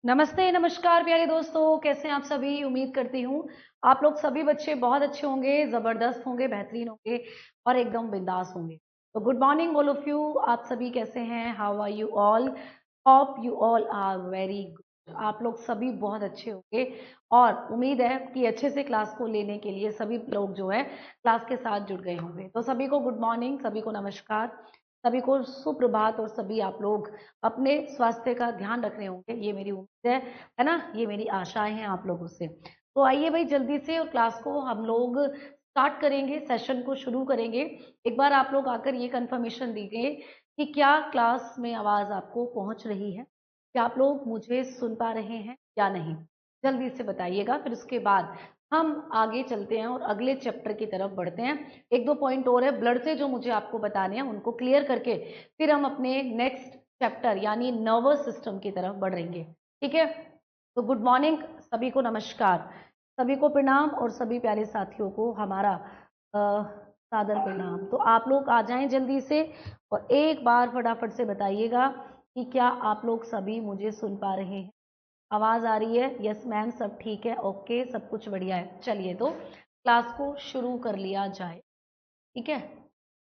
नमस्ते, नमस्कार प्यारे दोस्तों, कैसे हैं आप सभी। उम्मीद करती हूँ आप लोग सभी बच्चे बहुत अच्छे होंगे, ज़बरदस्त होंगे, बेहतरीन होंगे और एकदम बिंदास होंगे। तो good morning all of you. आप सभी कैसे हैं? How are you all? Hope you all are very good. आप लोग सभी बहुत अच्छे होंगे और उम्मीद है कि अच्छे से क्लास को लेने के लिए सभी लोग जो है क्लास के साथ जुड़ गए होंगे। तो सभी को गुड मॉर्निंग, सभी को नमस्कार, सभी को सुप्रभात और सभी आप लोग अपने स्वास्थ्य का ध्यान रख रहे होंगे, ये मेरी उम्मीद है ना, ये मेरी आशाएं हैं आप लोगों से। तो आइए भाई जल्दी से और क्लास को हम लोग स्टार्ट करेंगे, सेशन को शुरू करेंगे। एक बार आप लोग आकर ये कंफर्मेशन दीजिए कि क्या क्लास में आवाज आपको पहुंच रही है, क्या आप लोग मुझे सुन पा रहे हैं या नहीं, जल्दी से बताइएगा। फिर उसके बाद हम आगे चलते हैं और अगले चैप्टर की तरफ बढ़ते हैं। एक दो पॉइंट और है ब्लड से जो मुझे आपको बताने हैं, उनको क्लियर करके फिर हम अपने नेक्स्ट चैप्टर यानी नर्वस सिस्टम की तरफ बढ़ेंगे। ठीक है, तो गुड मॉर्निंग सभी को, नमस्कार सभी को, प्रणाम और सभी प्यारे साथियों को हमारा सादर प्रणाम। तो आप लोग आ जाएं जल्दी से और एक बार फटाफट से बताइएगा कि क्या आप लोग सभी मुझे सुन पा रहे हैं, आवाज आ रही है? यस मैम, सब ठीक है, ओके, सब कुछ बढ़िया है। चलिए तो क्लास को शुरू कर लिया जाए। ठीक है,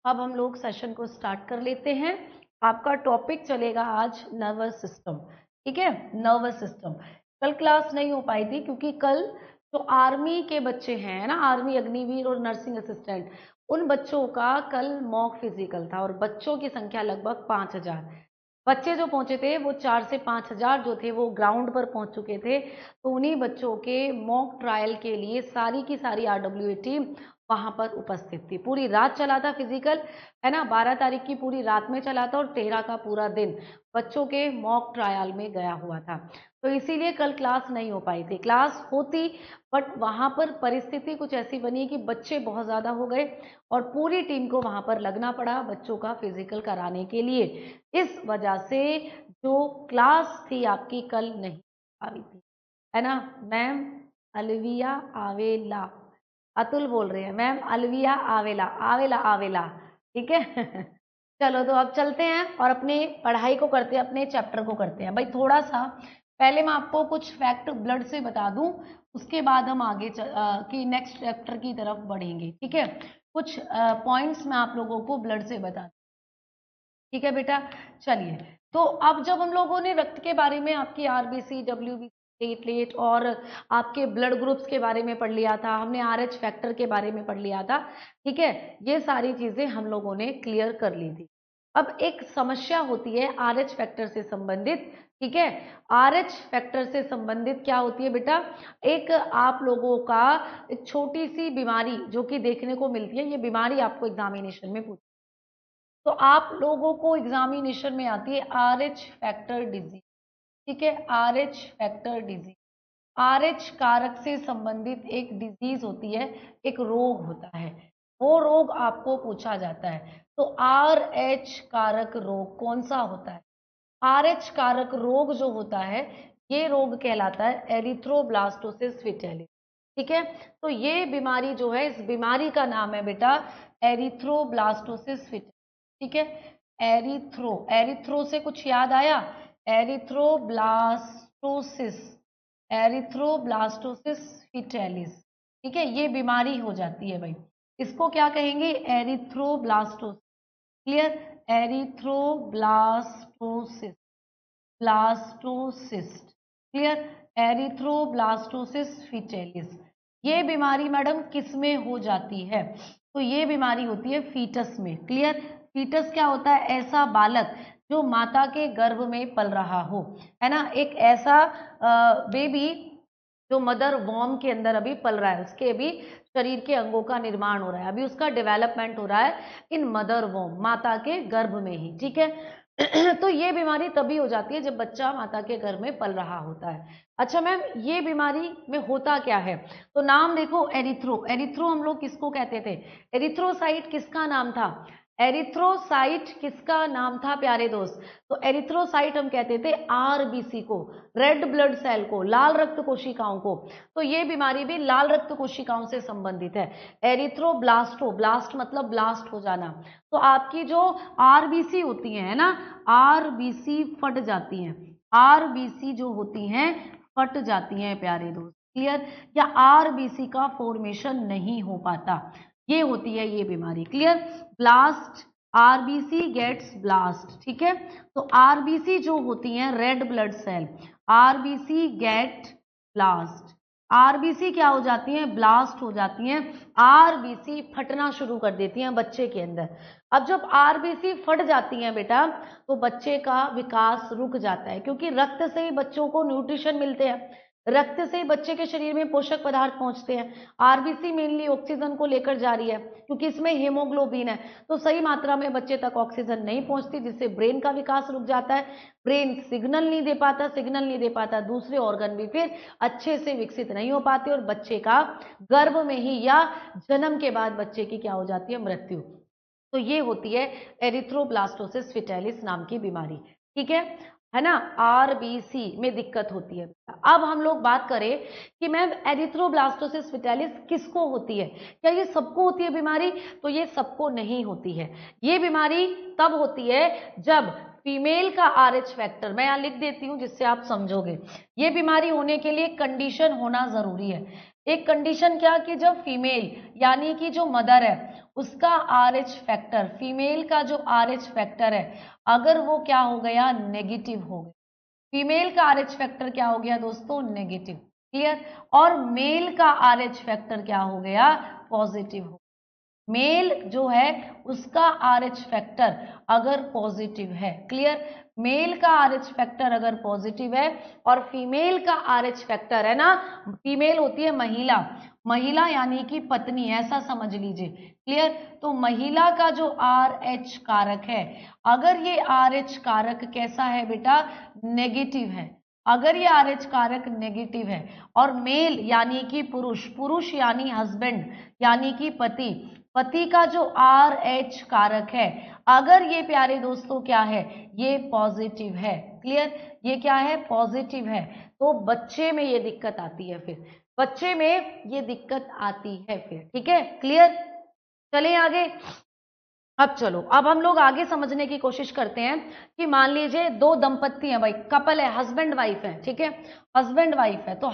अब हम लोग सेशन को स्टार्ट कर लेते हैं। आपका टॉपिक चलेगा आज नर्वस सिस्टम। ठीक है, नर्वस सिस्टम। कल क्लास नहीं हो पाई थी क्योंकि कल जो आर्मी के बच्चे हैं ना, आर्मी अग्निवीर और नर्सिंग असिस्टेंट, उन बच्चों का कल मॉक फिजिकल था और बच्चों की संख्या लगभग 5,000 बच्चे जो पहुंचे थे, वो 4 से 5 हजार जो थे वो ग्राउंड पर पहुंच चुके थे। तो उन्हीं बच्चों के मॉक ट्रायल के लिए सारी की सारी आरडब्ल्यूए टीम वहां पर उपस्थित थी। पूरी रात चला था फिजिकल, है ना, 12 तारीख की पूरी रात में चला था और 13 का पूरा दिन बच्चों के मॉक ट्रायल में गया हुआ था। तो इसीलिए कल क्लास नहीं हो पाई थी। क्लास होती बट वहां पर परिस्थिति कुछ ऐसी बनी कि बच्चे बहुत ज्यादा हो गए और पूरी टीम को वहां पर लगना पड़ा बच्चों का फिजिकल कराने के लिए। इस वजह से जो क्लास थी आपकी कल नहीं आई थी, है ना। मैम अलविया आवेला, अतुल बोल रहे हैं मैम अलविया आवेला, आवेला आवेला। ठीक है चलो तो अब चलते हैं और अपने पढ़ाई को करते हैं, अपने चैप्टर को करते हैं। भाई थोड़ा सा पहले मैं आपको कुछ फैक्ट ब्लड से बता दूं, उसके बाद हम आगे की नेक्स्ट चैप्टर की तरफ बढ़ेंगे। ठीक है, कुछ पॉइंट्स मैं आप लोगों को ब्लड से बता। ठीक है बेटा, चलिए। तो अब जब हम लोगों ने रक्त के बारे में आपकी आरबीसी, डब्ल्यूबीसी, प्लेटलेट और आपके ब्लड ग्रुप्स के बारे में पढ़ लिया था, हमने आरएच फैक्टर के बारे में पढ़ लिया था। ठीक है, ये सारी चीजें हम लोगों ने क्लियर कर ली थी। अब एक समस्या होती है आरएच फैक्टर से संबंधित। ठीक है, आरएच फैक्टर से संबंधित क्या होती है बेटा? एक आप लोगों का एक छोटी सी बीमारी जो कि देखने को मिलती है, ये बीमारी आपको एग्जामिनेशन में पूछी, तो आप लोगों को एग्जामिनेशन में आती है आरएच फैक्टर डिजीज। ठीक है, आरएच फैक्टर डिजीज, आरएच कारक से संबंधित एक डिजीज होती है, एक रोग होता है, वो रोग आपको पूछा जाता है। तो आरएच कारक रोग कौन सा होता है? आरएच कारक रोग जो होता है, ये रोग कहलाता है एरिथ्रोब्लास्टोसिस फिटेलिस। ठीक है, तो ये बीमारी जो है, इस बीमारी का नाम है बेटा एरिथ्रोब्लास्टोसिस फिटेलिस। ठीक है, एरिथ्रो, एरिथ्रो से कुछ याद आया? Erythroblastosis, erythroblastosis fetalis. ठीक है, ये बीमारी हो जाती है भाई, इसको क्या कहेंगे? Erythroblastosis. Clear, erythroblastosis, blastocyst. Clear, erythroblastosis fetalis. ये बीमारी मैडम किस में हो जाती है? तो ये बीमारी होती है फीटस में। क्लियर, फीटस क्या होता है? ऐसा बालक जो माता के गर्भ में पल रहा हो, है ना, एक ऐसा बेबी जो मदर वॉर्म के अंदर अभी पल रहा है, उसके अभी शरीर के अंगों का निर्माण हो रहा है, अभी उसका डेवलपमेंट हो रहा है इन मदर वॉर्म, माता के गर्भ में ही। ठीक है तो ये बीमारी तभी हो जाती है जब बच्चा माता के गर्भ में पल रहा होता है। अच्छा मैम, ये बीमारी में होता क्या है? तो नाम देखो, एरिथ्रो, एरिथ्रो हम लोग किसको कहते थे? एरिथ्रोसाइट किसका नाम था? एरिथ्रोसाइट किसका नाम था प्यारे दोस्त? तो एरिथ्रोसाइट हम कहते थे आरबीसी को, रेड ब्लड सेल को, लाल रक्त कोशिकाओं को। तो ये बीमारी भी लाल रक्त कोशिकाओं से संबंधित है। एरिथ्रोब्लास्टो, ब्लास्ट मतलब ब्लास्ट हो जाना, तो आपकी जो आरबीसी होती है ना, आरबीसी फट जाती हैं, आरबीसी जो होती हैं फट जाती हैं प्यारे दोस्त, क्लियर, या आरबीसी का फॉर्मेशन नहीं हो पाता, ये होती है ये बीमारी, clear. Blast, RBC gets blast, ठीक है। तो आरबीसी जो होती हैं red blood cell, RBC get blast, RBC क्या हो जाती हैं, ब्लास्ट हो जाती हैं, आरबीसी फटना शुरू कर देती हैं बच्चे के अंदर। अब जब आरबीसी फट जाती हैं बेटा तो बच्चे का विकास रुक जाता है, क्योंकि रक्त से ही बच्चों को न्यूट्रिशन मिलते हैं, रक्त से ही बच्चे के शरीर में पोषक पदार्थ पहुंचते हैं। आरबीसी मेनली ऑक्सीजन को लेकर जा रही है, क्योंकि इसमें हीमोग्लोबिन है, तो सही मात्रा में बच्चे तक ऑक्सीजन नहीं पहुंचती, जिससे ब्रेन का विकास रुक जाता है, ब्रेन सिग्नल नहीं दे पाता, सिग्नल नहीं दे पाता, दूसरे ऑर्गन भी फिर अच्छे से विकसित नहीं हो पाते, और बच्चे का गर्भ में ही या जन्म के बाद बच्चे की क्या हो जाती है, मृत्यु। तो ये होती है एरिथ्रोब्लास्टोसिस फिटालिस नाम की बीमारी, ठीक है ना। आरबीसी में दिक्कत होती है। अब हम लोग बात करें कि मैम एरिथ्रोब्लास्टोसिस फिटालिस किसको होती है, क्या ये सबको होती है बीमारी, तो ये सबको नहीं होती है। ये बीमारी तब होती है जब फीमेल का आरएच फैक्टर, मैं यहां लिख देती हूं जिससे आप समझोगे, ये बीमारी होने के लिए कंडीशन होना जरूरी है। एक कंडीशन क्या कि जब फीमेल यानी कि जो मदर है उसका आरएच फैक्टर, फीमेल का जो आरएच फैक्टर है अगर वो क्या हो गया, नेगेटिव हो गया, फीमेल का आरएच फैक्टर क्या हो गया दोस्तों, नेगेटिव, क्लियर, और मेल का आरएच फैक्टर क्या हो गया, पॉजिटिव हो। मेल जो है उसका आरएच फैक्टर अगर पॉजिटिव है, क्लियर, मेल का आरएच फैक्टर अगर पॉजिटिव है और फीमेल का आरएच फैक्टर है ना, फीमेल होती है महिला, महिला यानी कि पत्नी, ऐसा समझ लीजिए, क्लियर। तो महिला का जो आरएच कारक है, अगर ये आरएच कारक कैसा है बेटा, नेगेटिव है, अगर ये आरएच कारक नेगेटिव है, और मेल यानी कि पुरुष, पुरुष यानी हस्बैंड यानी कि पति, पति का जो आरएच कारक है अगर ये प्यारे दोस्तों क्या है, ये पॉजिटिव है, क्लियर, ये क्या है, पॉजिटिव है, तो बच्चे में ये दिक्कत आती है, फिर बच्चे में ये दिक्कत आती है फिर, ठीक है, क्लियर। चलें आगे। अब चलो, अब हम लोग आगे समझने की कोशिश करते हैं कि मान लीजिए दो दंपत्ति हैं भाई, कपल है, हस्बैंड वाइफ है, ठीक है, हस्बैंड वाइफ है, तो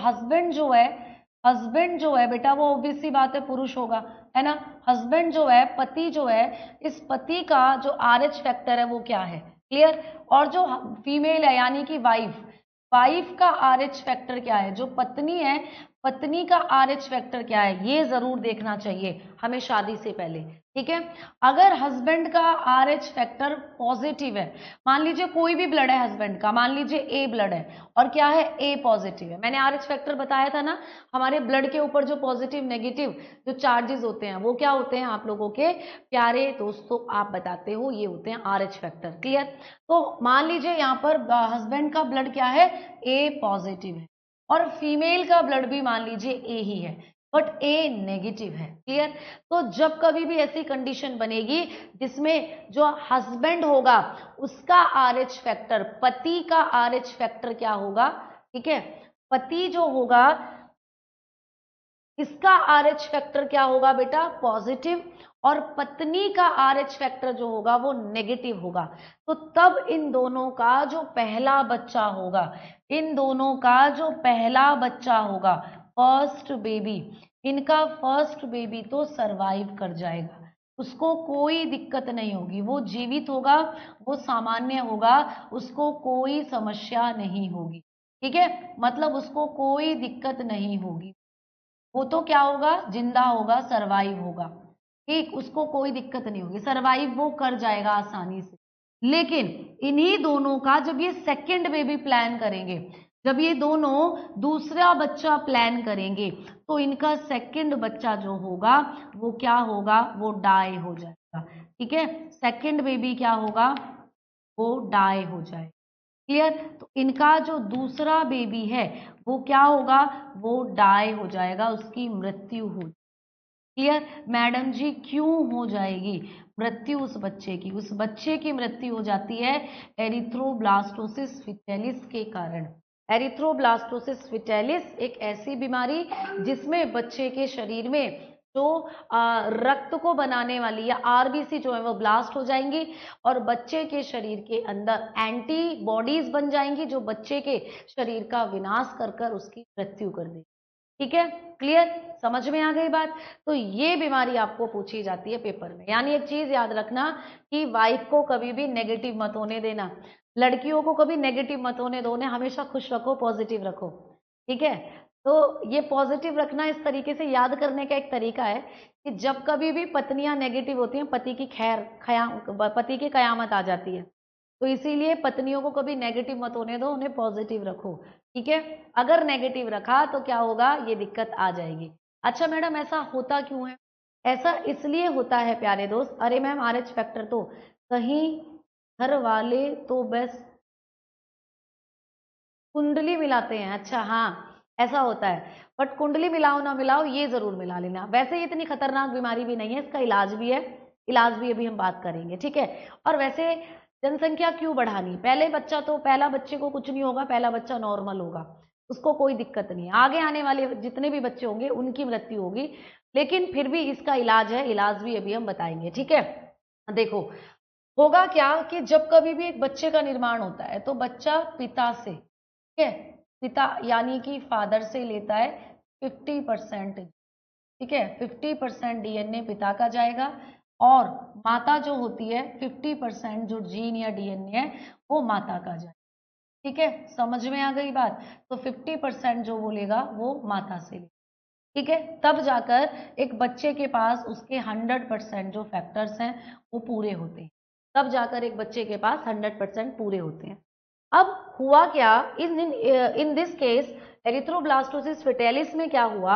हस्बैंड जो है बेटा वो ऑब्वियस सी बात है पुरुष होगा, है ना। हस्बैंड जो है, पति जो है, इस पति का जो आरएच फैक्टर है वो क्या है, क्लियर, और जो फीमेल है यानी कि वाइफ, वाइफ का आरएच फैक्टर क्या है, जो पत्नी है पत्नी का आरएच फैक्टर क्या है, ये जरूर देखना चाहिए हमें शादी से पहले, ठीक है। अगर हस्बैंड का आरएच फैक्टर पॉजिटिव है, मान लीजिए कोई भी ब्लड है हस्बैंड का, मान लीजिए ए ब्लड है और क्या है, ए पॉजिटिव है, मैंने आरएच फैक्टर बताया था ना, हमारे ब्लड के ऊपर जो पॉजिटिव नेगेटिव जो चार्जेस होते हैं वो क्या होते हैं, आप लोगों के प्यारे दोस्तों आप बताते हो, ये होते हैं आरएच फैक्टर, क्लियर। तो मान लीजिए यहाँ पर हस्बैंड का ब्लड क्या है, ए पॉजिटिव है, और फीमेल का ब्लड भी मान लीजिए ए ही है, बट ए नेगेटिव है, क्लियर। तो जब कभी भी ऐसी कंडीशन बनेगी जिसमें जो हस्बैंड होगा उसका आरएच फैक्टर, पति का आरएच फैक्टर क्या होगा, ठीक है, पति जो होगा इसका आरएच फैक्टर क्या होगा बेटा, पॉजिटिव, और पत्नी का आरएच फैक्टर जो होगा वो नेगेटिव होगा, तो तब इन दोनों का जो पहला बच्चा होगा, इन दोनों का जो पहला बच्चा होगा, फर्स्ट बेबी, इनका फर्स्ट बेबी तो सरवाइव कर जाएगा, उसको कोई दिक्कत नहीं होगी, वो जीवित होगा, वो सामान्य होगा, उसको कोई समस्या नहीं होगी, ठीक है, मतलब उसको कोई दिक्कत नहीं होगी, वो तो क्या होगा, जिंदा होगा, सरवाइव होगा, ठीक, उसको कोई दिक्कत नहीं होगी, सरवाइव वो कर जाएगा आसानी से। लेकिन इन्हीं दोनों का जब ये सेकंड बेबी प्लान करेंगे, जब ये दोनों दूसरा बच्चा प्लान करेंगे, तो इनका सेकंड बच्चा जो होगा वो क्या होगा, वो डाई हो जाएगा, ठीक है, सेकंड बेबी क्या होगा, वो डाई हो जाएगा, क्लियर। तो इनका जो दूसरा बेबी है वो क्या होगा, वो डाई हो जाएगा, उसकी मृत्यु हो, क्लियर। मैडम जी क्यों हो जाएगी मृत्यु उस बच्चे की, उस बच्चे की मृत्यु हो जाती है एरिथ्रोब्लास्टोसिस फिटालिस के कारण। एरिथ्रोब्लास्टोसिस फिटालिस एक ऐसी बीमारी जिसमें बच्चे के शरीर में जो रक्त को बनाने वाली या आरबीसी जो है वो ब्लास्ट हो जाएंगी और बच्चे के शरीर के अंदर एंटीबॉडीज बन जाएंगी जो बच्चे के शरीर का विनाश कर कर उसकी मृत्यु कर देगी। ठीक है, क्लियर, समझ में आ गई बात। तो ये बीमारी आपको पूछी जाती है पेपर में। यानी एक चीज याद रखना कि वाइफ को कभी भी नेगेटिव मत होने देना, लड़कियों को कभी नेगेटिव मत होने दो, उन्हें हमेशा खुश रखो, पॉजिटिव रखो। ठीक है, तो ये पॉजिटिव रखना इस तरीके से याद करने का एक तरीका है कि जब कभी भी पत्नियां नेगेटिव होती हैं, पति की पति की कयामत आ जाती है। तो इसीलिए पत्नियों को कभी नेगेटिव मत होने दो, उन्हें पॉजिटिव रखो। ठीक है, अगर नेगेटिव रखा तो क्या होगा, ये दिक्कत आ जाएगी। अच्छा मैडम, ऐसा होता क्यों है? ऐसा इसलिए होता है प्यारे दोस्त, अरे मैम RH फैक्टर तो कहीं घर वाले तो बस कुंडली मिलाते हैं। अच्छा हाँ, ऐसा होता है, बट कुंडली मिलाओ ना मिलाओ, ये जरूर मिला लेना। वैसे ये इतनी खतरनाक बीमारी भी नहीं है, इसका इलाज भी है, इलाज भी अभी हम बात करेंगे। ठीक है, और वैसे जनसंख्या क्यों बढ़ानी, पहला बच्चे को कुछ नहीं होगा, पहला बच्चा नॉर्मल होगा, उसको कोई दिक्कत नहीं है। आगे आने वाले जितने भी बच्चे होंगे उनकी मृत्यु होगी, लेकिन फिर भी इसका इलाज है, इलाज भी अभी हम बताएंगे। ठीक है, देखो होगा क्या कि जब कभी भी एक बच्चे का निर्माण होता है तो बच्चा पिता से, ठीक है, पिता यानी कि फादर से लेता है 50%। ठीक है, 50% DNA पिता का जाएगा और माता जो होती है 50% जो जीन या DNA है वो माता का जाएगा। ठीक है, समझ में आ गई बात। तो 50% जो बोलेगा वो माता से लेगा। ठीक है, तब जाकर एक बच्चे के पास उसके 100% जो फैक्टर्स हैं वो पूरे होते हैं, तब जाकर एक बच्चे के पास 100% पूरे होते हैं। अब हुआ क्या in this case, erythroblastosis fetalis में क्या हुआ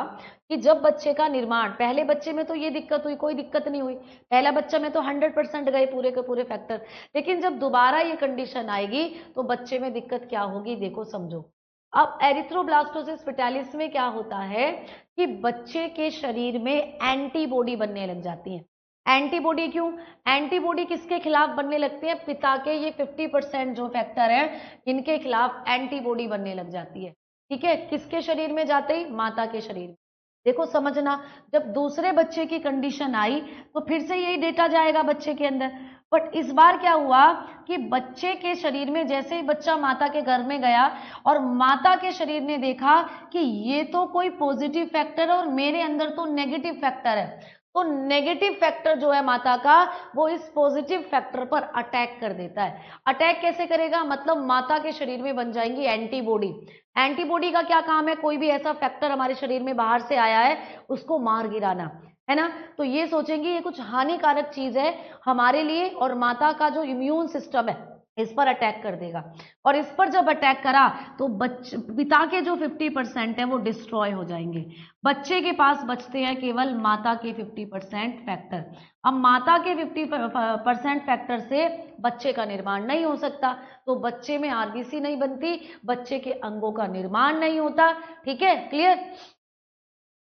कि जब बच्चे का निर्माण, पहले बच्चे में तो ये दिक्कत हुई, कोई दिक्कत नहीं हुई, पहला बच्चा में तो 100% गए पूरे के पूरे फैक्टर, लेकिन जब दोबारा ये कंडीशन आएगी तो बच्चे में दिक्कत क्या होगी, देखो समझो। अब एरिथ्रोब्लास्टोसिस फेटालिस में क्या होता है कि बच्चे के शरीर में एंटीबॉडी बनने लग जाती है। एंटीबॉडी क्यों, एंटीबॉडी किसके खिलाफ बनने लगती है, पिता के ये 50% जो फैक्टर है इनके खिलाफ एंटीबॉडी बनने लग जाती है। ठीक है, किसके शरीर में जाते ही, माता के शरीर में। देखो समझना, जब दूसरे बच्चे की कंडीशन आई तो फिर से यही डेटा जाएगा बच्चे के अंदर, बट इस बार क्या हुआ कि बच्चे के शरीर में जैसे ही बच्चा माता के घर में गया और माता के शरीर ने देखा कि ये तो कोई पॉजिटिव फैक्टर है और मेरे अंदर तो नेगेटिव फैक्टर है, तो नेगेटिव फैक्टर जो है माता का वो इस पॉजिटिव फैक्टर पर अटैक कर देता है। अटैक कैसे करेगा, मतलब माता के शरीर में बन जाएंगी एंटीबॉडी। एंटीबॉडी का क्या काम है, कोई भी ऐसा फैक्टर हमारे शरीर में बाहर से आया है उसको मार गिराना, है ना। तो ये सोचेंगे ये कुछ हानिकारक चीज है हमारे लिए, और माता का जो इम्यून सिस्टम है इस पर अटैक कर देगा, और इस पर जब अटैक करा तो पिता के जो 50% है वो डिस्ट्रॉय हो जाएंगे। बच्चे के पास बचते हैं केवल माता के 50% फैक्टर। अब माता के 50% फैक्टर से बच्चे का निर्माण नहीं हो सकता, तो बच्चे में आरबीसी नहीं बनती, बच्चे के अंगों का निर्माण नहीं होता। ठीक है, क्लियर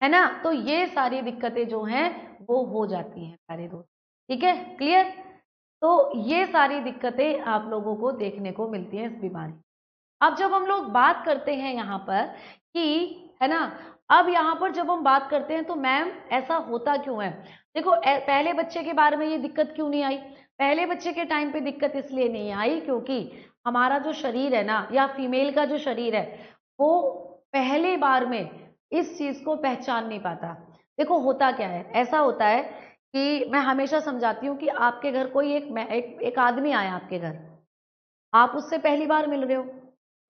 है ना। तो ये सारी दिक्कतें जो हैं वो हो जाती हैं प्यारे दोस्त। ठीक है, क्लियर। तो ये सारी दिक्कतें आप लोगों को देखने को मिलती हैं इस बीमारी। अब जब हम लोग बात करते हैं यहाँ पर कि, है ना, अब यहाँ पर जब हम बात करते हैं तो मैम ऐसा होता क्यों है, देखो पहले बच्चे के बारे में ये दिक्कत क्यों नहीं आई, पहले बच्चे के टाइम पे दिक्कत इसलिए नहीं आई क्योंकि हमारा जो शरीर है ना, या फीमेल का जो शरीर है वो पहली बार में इस चीज को पहचान नहीं पाता। देखो होता क्या है, ऐसा होता है कि मैं हमेशा समझाती हूँ कि आपके घर कोई एक आदमी आया आपके घर, आप उससे पहली बार मिल रहे हो,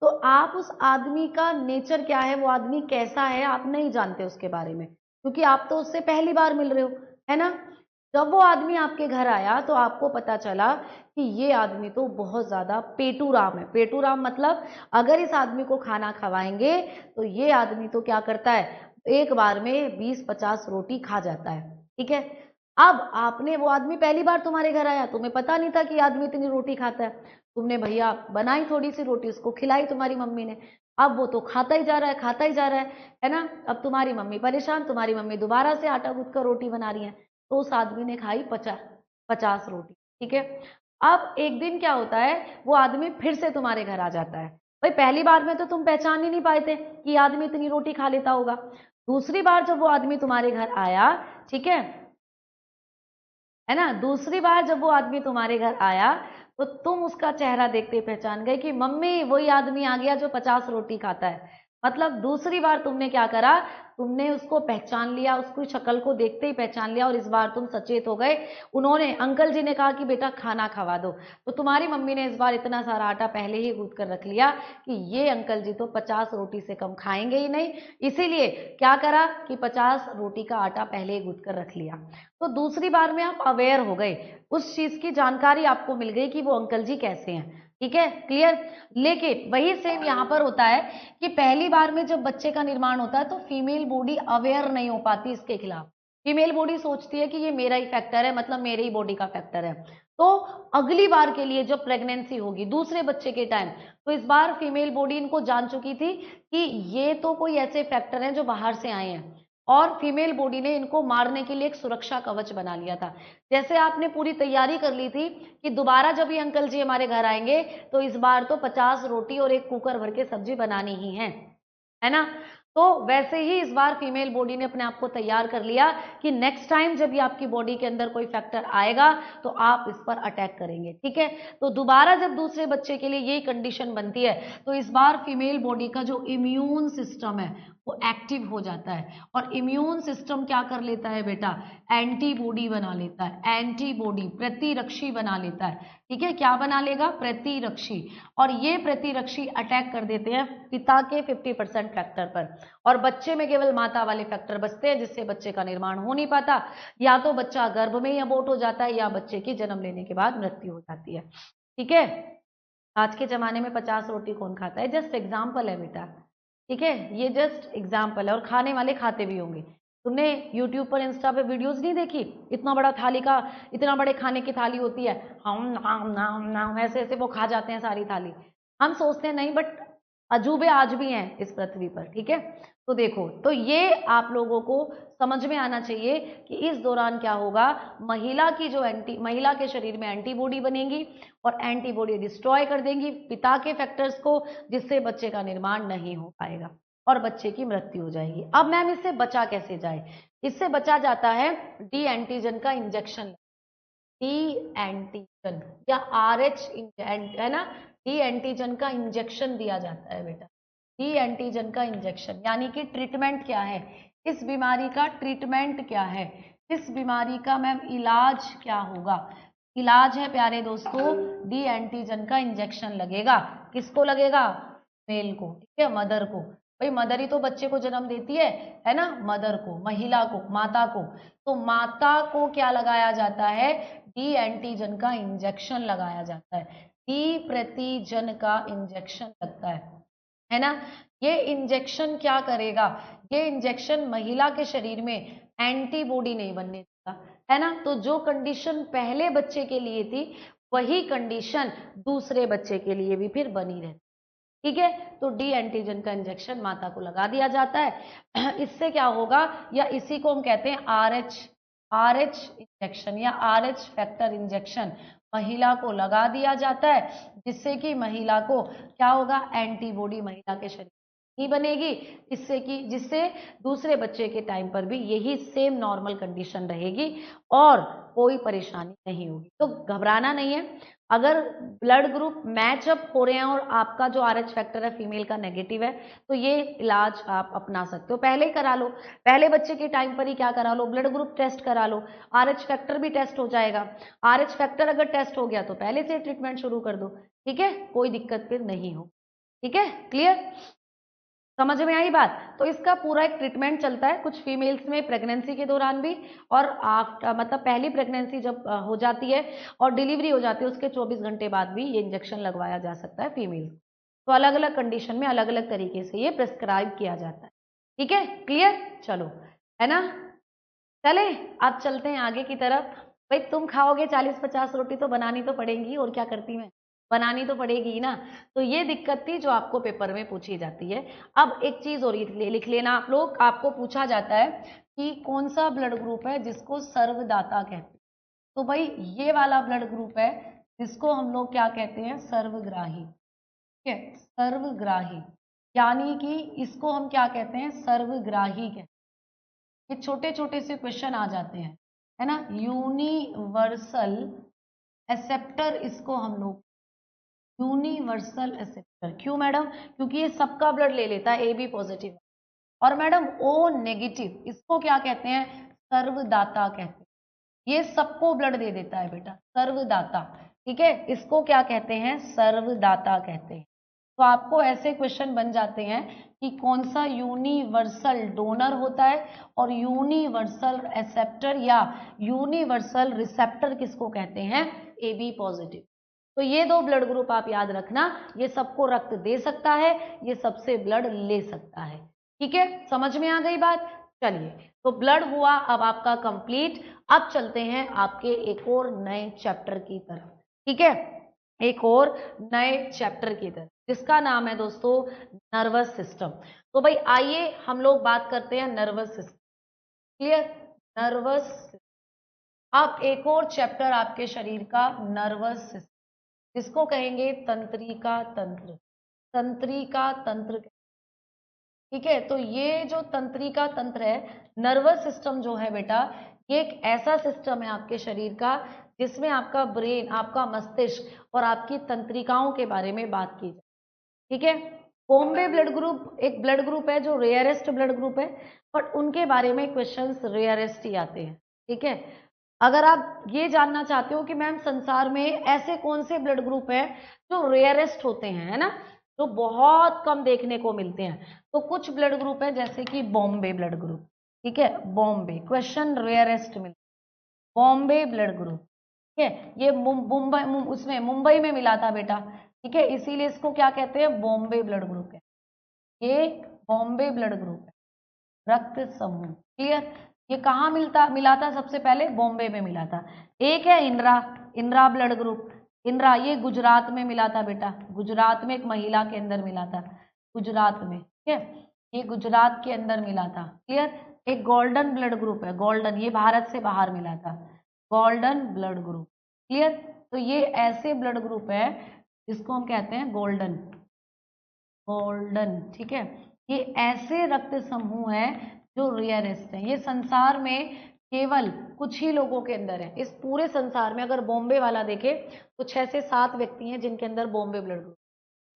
तो आप उस आदमी का नेचर क्या है, वो आदमी कैसा है, आप नहीं जानते उसके बारे में, क्योंकि आप तो उससे पहली बार मिल रहे हो, है ना। जब वो आदमी आपके घर आया तो आपको पता चला कि ये आदमी तो बहुत ज्यादा पेटू राम है। पेटू राम मतलब अगर इस आदमी को खाना खवाएंगे तो ये आदमी तो क्या करता है, एक बार में 20-50 रोटी खा जाता है। ठीक है, अब आपने, वो आदमी पहली बार तुम्हारे घर आया, तुम्हें पता नहीं था कि आदमी इतनी रोटी खाता है, तुमने भैया बनाई थोड़ी सी रोटी, उसको खिलाई तुम्हारी मम्मी ने, अब वो तो खाता ही जा रहा है, खाता ही जा रहा है ना। अब तुम्हारी मम्मी परेशान, तुम्हारी मम्मी दोबारा से आटा गूंथ कर रोटी बना रही है, तो उस आदमी ने खाई 50 रोटी। ठीक है, अब एक दिन क्या होता है, वो आदमी फिर से तुम्हारे घर आ जाता है। भाई पहली बार में तो तुम पहचान ही नहीं पाए थे कि आदमी इतनी रोटी खा लेता होगा, दूसरी बार जब वो आदमी तुम्हारे घर आया, ठीक है ना, दूसरी बार जब वो आदमी तुम्हारे घर आया तो तुम उसका चेहरा देखते पहचान गए कि मम्मी वही आदमी आ गया जो 50 रोटी खाता है। मतलब दूसरी बार तुमने क्या करा, तुमने उसको पहचान लिया, उसकी शक्ल को देखते ही पहचान लिया और इस बार तुम सचेत हो गए। उन्होंने, अंकल जी ने कहा कि बेटा खाना खवा दो, तो तुम्हारी मम्मी ने इस बार इतना सारा आटा पहले ही गूंथ कर रख लिया कि ये अंकल जी तो 50 रोटी से कम खाएंगे ही नहीं, इसीलिए क्या करा कि 50 रोटी का आटा पहले ही गूंथ कर रख लिया। तो दूसरी बार में आप अवेयर हो गए, उस चीज की जानकारी आपको मिल गई कि वो अंकल जी कैसे हैं, ठीक है, क्लियर। लेकिन वही सेम यहां पर होता है कि पहली बार में जब बच्चे का निर्माण होता है तो फीमेल बॉडी अवेयर नहीं हो पाती इसके खिलाफ। फीमेल बॉडी सोचती है कि ये मेरा ही फैक्टर है, मतलब मेरे ही बॉडी का फैक्टर है। तो अगली बार के लिए जब प्रेगनेंसी होगी दूसरे बच्चे के टाइम, तो इस बार फीमेल बॉडी इनको जान चुकी थी कि ये तो कोई ऐसे फैक्टर हैं जो बाहर से आए हैं, और फीमेल बॉडी ने इनको मारने के लिए एक सुरक्षा कवच बना लिया था। जैसे आपने पूरी तैयारी कर ली थी कि दोबारा जब ये अंकल जी हमारे घर आएंगे तो इस बार तो 50 रोटी और एक कुकर भर के सब्जी बनानी ही है ना। तो वैसे ही इस बार फीमेल बॉडी ने अपने आप को तैयार कर लिया कि नेक्स्ट टाइम जब ये आपकी बॉडी के अंदर कोई फैक्टर आएगा तो आप इस पर अटैक करेंगे, ठीक है। तो दोबारा जब दूसरे बच्चे के लिए यही कंडीशन बनती है तो इस बार फीमेल बॉडी का जो इम्यून सिस्टम है वो एक्टिव हो जाता है, और इम्यून सिस्टम क्या कर लेता है बेटा, एंटीबॉडी बना लेता है, एंटीबॉडी प्रतिरक्षी बना लेता है, ठीक है। क्या बना लेगा, प्रतिरक्षी। और ये प्रतिरक्षी अटैक कर देते हैं पिता के 50% फैक्टर पर, और बच्चे में केवल माता वाले फैक्टर बचते हैं, जिससे बच्चे का निर्माण हो नहीं पाता, या तो बच्चा गर्भ में ही अबॉर्ट हो जाता है या बच्चे की जन्म लेने के बाद मृत्यु हो जाती है, ठीक है। आज के जमाने में 50 रोटी कौन खाता है, जस्ट एग्जाम्पल है बेटा, ठीक है, ये जस्ट एग्जाम्पल है, और खाने वाले खाते भी होंगे। तुमने यूट्यूब पर, इंस्टा पे वीडियोस नहीं देखी, इतना बड़ा थाली का, इतना बड़े खाने की थाली होती है, हम नाम ऐसे ऐसे वो खा जाते हैं सारी थाली। हम सोचते हैं नहीं, बट अजूबे आज भी हैं इस पृथ्वी पर, ठीक है। तो देखो, तो ये आप लोगों को समझ में आना चाहिए कि इस दौरान क्या होगा, महिला की जो महिला के शरीर में एंटीबॉडी बनेगी और एंटीबॉडी डिस्ट्रॉय कर देंगी पिता के फैक्टर्स को, जिससे बच्चे का निर्माण नहीं हो पाएगा और बच्चे की मृत्यु हो जाएगी। अब मैम इससे बचा कैसे जाए, इससे बचा जाता है डी एंटीजन का इंजेक्शन, डी एंटीजन या RH है ना, डी एंटीजन का इंजेक्शन दिया जाता है बेटा। डी एंटीजन का इंजेक्शन यानी कि ट्रीटमेंट क्या है, इस बीमारी का ट्रीटमेंट क्या है, इस बीमारी का मैम इलाज क्या होगा। इलाज है प्यारे दोस्तों, डी एंटीजन का इंजेक्शन लगेगा। किसको लगेगा, मेल को, ठीक है, मदर को। भाई मदर ही तो बच्चे को जन्म देती है ना, मदर को, महिला को, माता को। तो माता को क्या लगाया जाता है, डी एंटीजन का इंजेक्शन लगाया जाता है, डी प्रतिजन का इंजेक्शन लगता है ना। ये इंजेक्शन क्या करेगा, ये इंजेक्शन महिला के शरीर में एंटीबॉडी नहीं बनने देगा, है ना। तो जो कंडीशन पहले बच्चे के लिए थी वही कंडीशन दूसरे बच्चे के लिए भी फिर बनी रहती, ठीक है। तो डी एंटीजन का इंजेक्शन माता को लगा दिया जाता है। इससे क्या होगा, या इसी को हम कहते हैं RH इंजेक्शन या RH फैक्टर इंजेक्शन, महिला को लगा दिया जाता है, जिससे कि महिला को क्या होगा, एंटीबॉडी महिला के शरीर ही बनेगी, जिससे दूसरे बच्चे के टाइम पर भी यही सेम नॉर्मल कंडीशन रहेगी और कोई परेशानी नहीं होगी। तो घबराना नहीं है। अगर ब्लड ग्रुप मैच अप हो रहे हैं और आपका जो RH फैक्टर है फीमेल का नेगेटिव है, तो ये इलाज आप अपना सकते हो, पहले ही करा लो, पहले बच्चे के टाइम पर ही क्या करा लो, ब्लड ग्रुप टेस्ट करा लो, RH फैक्टर भी टेस्ट हो जाएगा। RH फैक्टर अगर टेस्ट हो गया तो पहले से ट्रीटमेंट शुरू कर दो, ठीक है, कोई दिक्कत फिर नहीं हो, ठीक है, क्लियर, समझ में आई बात। तो इसका पूरा एक ट्रीटमेंट चलता है, कुछ फीमेल्स में प्रेगनेंसी के दौरान भी, और आफ्टर, मतलब पहली प्रेगनेंसी जब हो जाती है और डिलीवरी हो जाती है उसके 24 घंटे बाद भी ये इंजेक्शन लगवाया जा सकता है फीमेल। तो अलग अलग कंडीशन में अलग अलग तरीके से ये प्रिस्क्राइब किया जाता है, ठीक है, क्लियर, चलो, है ना। चले अब चलते हैं आगे की तरफ। भाई तुम खाओगे 40-50 रोटी तो बनानी तो पड़ेगी, और क्या करती मैं, बनानी तो पड़ेगी ना। तो ये दिक्कत थी जो आपको पेपर में पूछी जाती है। अब एक चीज और लिख लेना आप लोग, आपको पूछा जाता है कि कौन सा ब्लड ग्रुप है जिसको सर्वदाता कहते हैं। तो भाई ये वाला ब्लड ग्रुप है जिसको हम लोग क्या कहते हैं, सर्वग्राही, ठीक है, सर्वग्राही, यानी कि इसको हम क्या कहते हैं, सर्वग्राही कहते हैं। ये छोटे छोटे से क्वेश्चन आ जाते हैं, है ना। यूनिवर्सल एक्सेप्टर, इसको हम लोग यूनिवर्सल एक्सेप्टर, क्यों मैडम? क्योंकि ये सबका ब्लड ले लेता है, ए बी पॉजिटिव। और मैडम ओ नेगेटिव, इसको क्या कहते हैं? सर्वदाता कहते हैं। ये सबको ब्लड दे देता है बेटा, सर्वदाता। ठीक है, इसको क्या कहते हैं? सर्वदाता कहते हैं। तो आपको ऐसे क्वेश्चन बन जाते हैं कि कौन सा यूनिवर्सल डोनर होता है और यूनिवर्सल एक्सेप्टर या यूनिवर्सल रिसेप्टर किसको कहते हैं? A B positive. तो ये दो ब्लड ग्रुप आप याद रखना, ये सबको रक्त दे सकता है, ये सबसे ब्लड ले सकता है। ठीक है, समझ में आ गई बात? चलिए, तो ब्लड हुआ अब आपका कंप्लीट। अब चलते हैं आपके एक और नए चैप्टर की तरफ। ठीक है, एक और नए चैप्टर की तरफ, जिसका नाम है दोस्तों नर्वस सिस्टम। तो भाई आइए हम लोग बात करते हैं नर्वस सिस्टम। क्लियर? नर्वस। अब एक और चैप्टर आपके शरीर का नर्वस सिस्टम, जिसको कहेंगे तंत्रिका तंत्र। तंत्रिका तंत्र, ठीक है। तो ये जो तंत्रिका तंत्र है, नर्वस सिस्टम जो है बेटा, ये एक ऐसा सिस्टम है आपके शरीर का जिसमें आपका ब्रेन, आपका मस्तिष्क और आपकी तंत्रिकाओं के बारे में बात की जाए। ठीक है। बॉम्बे ब्लड ग्रुप एक ब्लड ग्रुप है जो रेयरेस्ट ब्लड ग्रुप है, बट उनके बारे में क्वेश्चंस रेयरेस्ट ही आते हैं। ठीक है। अगर आप ये जानना चाहते हो कि मैम संसार में ऐसे कौन से ब्लड ग्रुप हैं जो रेयरेस्ट होते हैं, है ना, जो बहुत कम देखने को मिलते हैं, तो कुछ ब्लड ग्रुप है जैसे कि बॉम्बे ब्लड ग्रुप। ठीक है, बॉम्बे क्वेश्चन रेयरेस्ट मिलता है, बॉम्बे ब्लड ग्रुप। ठीक है, ये मुंबई, उसमें मुंबई में मिला था बेटा। ठीक है, इसीलिए इसको क्या कहते हैं? बॉम्बे ब्लड ग्रुप है। ये बॉम्बे ब्लड ग्रुप है, रक्त समूह। क्लियर? ये कहाँ मिला था? सबसे पहले बॉम्बे में मिला था। एक है इंदिरा, इंदिरा ब्लड ग्रुप। इंदिरा ये गुजरात में मिला था बेटा, गुजरात में एक महिला के अंदर मिला था, गुजरात में। ठीक है, ये गुजरात के अंदर मिला था। क्लियर? एक गोल्डन ब्लड ग्रुप है, गोल्डन, ये भारत से बाहर मिला था, गोल्डन ब्लड ग्रुप। क्लियर? तो ये ऐसे ब्लड ग्रुप है जिसको हम कहते हैं गोल्डन, गोल्डन। ठीक है, ये ऐसे रक्त समूह है जो रेयरेस्ट है। ये संसार में केवल कुछ ही लोगों के अंदर है। इस पूरे संसार में अगर बॉम्बे वाला देखे तो 6 से 7 व्यक्ति हैं जिनके अंदर बॉम्बे ब्लड ग्रुप,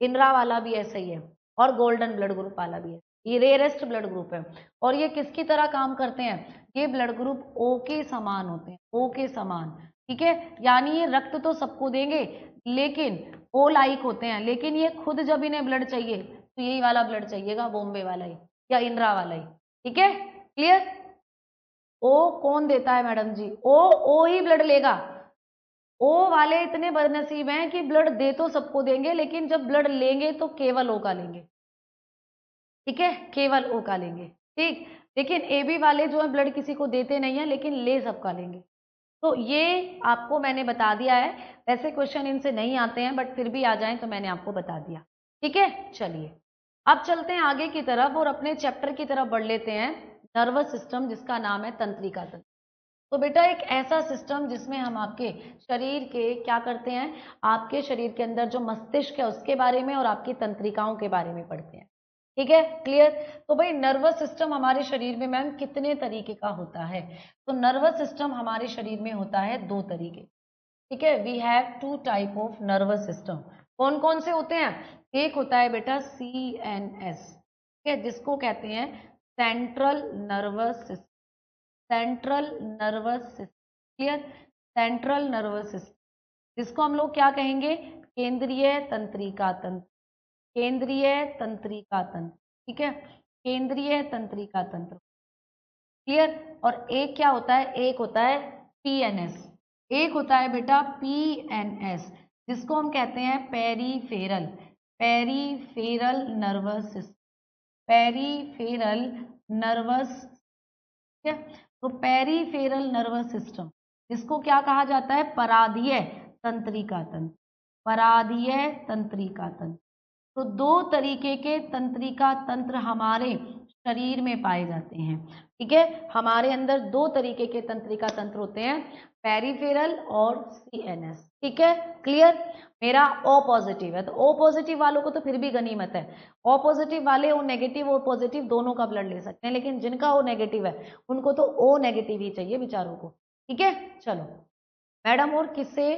इंदिरा वाला भी ऐसा ही है और गोल्डन ब्लड ग्रुप वाला भी है। ये रेयरेस्ट ब्लड ग्रुप है और ये किसकी तरह काम करते हैं? ये ब्लड ग्रुप ओ के समान होते हैं, ओ के समान। ठीक है, यानी ये रक्त तो सबको देंगे लेकिन ओ लाइक होते हैं, लेकिन ये खुद जब इन्हें ब्लड चाहिए तो यही वाला ब्लड चाहिएगा, बॉम्बे वाला ही या इंदिरा वाला ही। ठीक है, क्लियर? ओ कौन देता है मैडम जी? ओ ही ब्लड लेगा। ओ वाले इतने बदनसीब हैं कि ब्लड दे तो सबको देंगे, लेकिन जब ब्लड लेंगे तो केवल ओ का लेंगे। ठीक है, केवल ओ का लेंगे। ठीक, लेकिन ए बी वाले जो है ब्लड किसी को देते नहीं है, लेकिन ले सबका लेंगे। तो ये आपको मैंने बता दिया है। वैसे क्वेश्चन इनसे नहीं आते हैं, बट फिर भी आ जाएं तो मैंने आपको बता दिया। ठीक है, चलिए अब चलते हैं आगे की तरफ और अपने चैप्टर की तरफ बढ़ लेते हैं, नर्वस सिस्टम, जिसका नाम है तंत्रिका तंत्र। तो बेटा एक ऐसा सिस्टम जिसमें हम आपके शरीर के क्या करते हैं, आपके शरीर के अंदर जो मस्तिष्क है उसके बारे में और आपकी तंत्रिकाओं के बारे में पढ़ते हैं। ठीक है, क्लियर? तो भाई नर्वस सिस्टम हमारे शरीर में मैम कितने तरीके का होता है? तो नर्वस सिस्टम हमारे शरीर में होता है 2 तरीके। ठीक है, we have 2 type of nervous system. कौन कौन से होते हैं? एक होता है बेटा CNS, ठीक है, जिसको कहते हैं central nervous system, central nervous system. Clear? Central nervous system, जिसको हम लोग क्या कहेंगे? केंद्रीय तंत्रिका तंत्र, केंद्रीय तंत्रिका तंत्र। ठीक है, केंद्रीय तंत्रिका तंत्र। क्लियर? और एक क्या होता है? एक होता है PNS, एक होता है बेटा PNS, जिसको हम कहते हैं peripheral, peripheral nervous system, peripheral nervous. ठीक है, तो पेरीफेरल नर्वस सिस्टम, जिसको क्या कहा जाता है? पराधीय तंत्रिका तंत्र, पराधीय तंत्रिका तंत्र। तो 2 तरीके के तंत्रिका तंत्र हमारे शरीर में पाए जाते हैं। ठीक है, हमारे अंदर दो तरीके के तंत्रिका तंत्र होते हैं, पेरिफेरल और सीएनएस। ठीक है, क्लियर। मेरा ओ पॉजिटिव है तो ओ पॉजिटिव वालों को तो फिर भी गनीमत है, ओ पॉजिटिव वाले ओ नेगेटिव और पॉजिटिव दोनों का ब्लड ले सकते हैं, लेकिन जिनका ओ नेगेटिव है उनको तो ओ नेगेटिव ही चाहिए बेचारों को। ठीक है, चलो मैडम, और किसे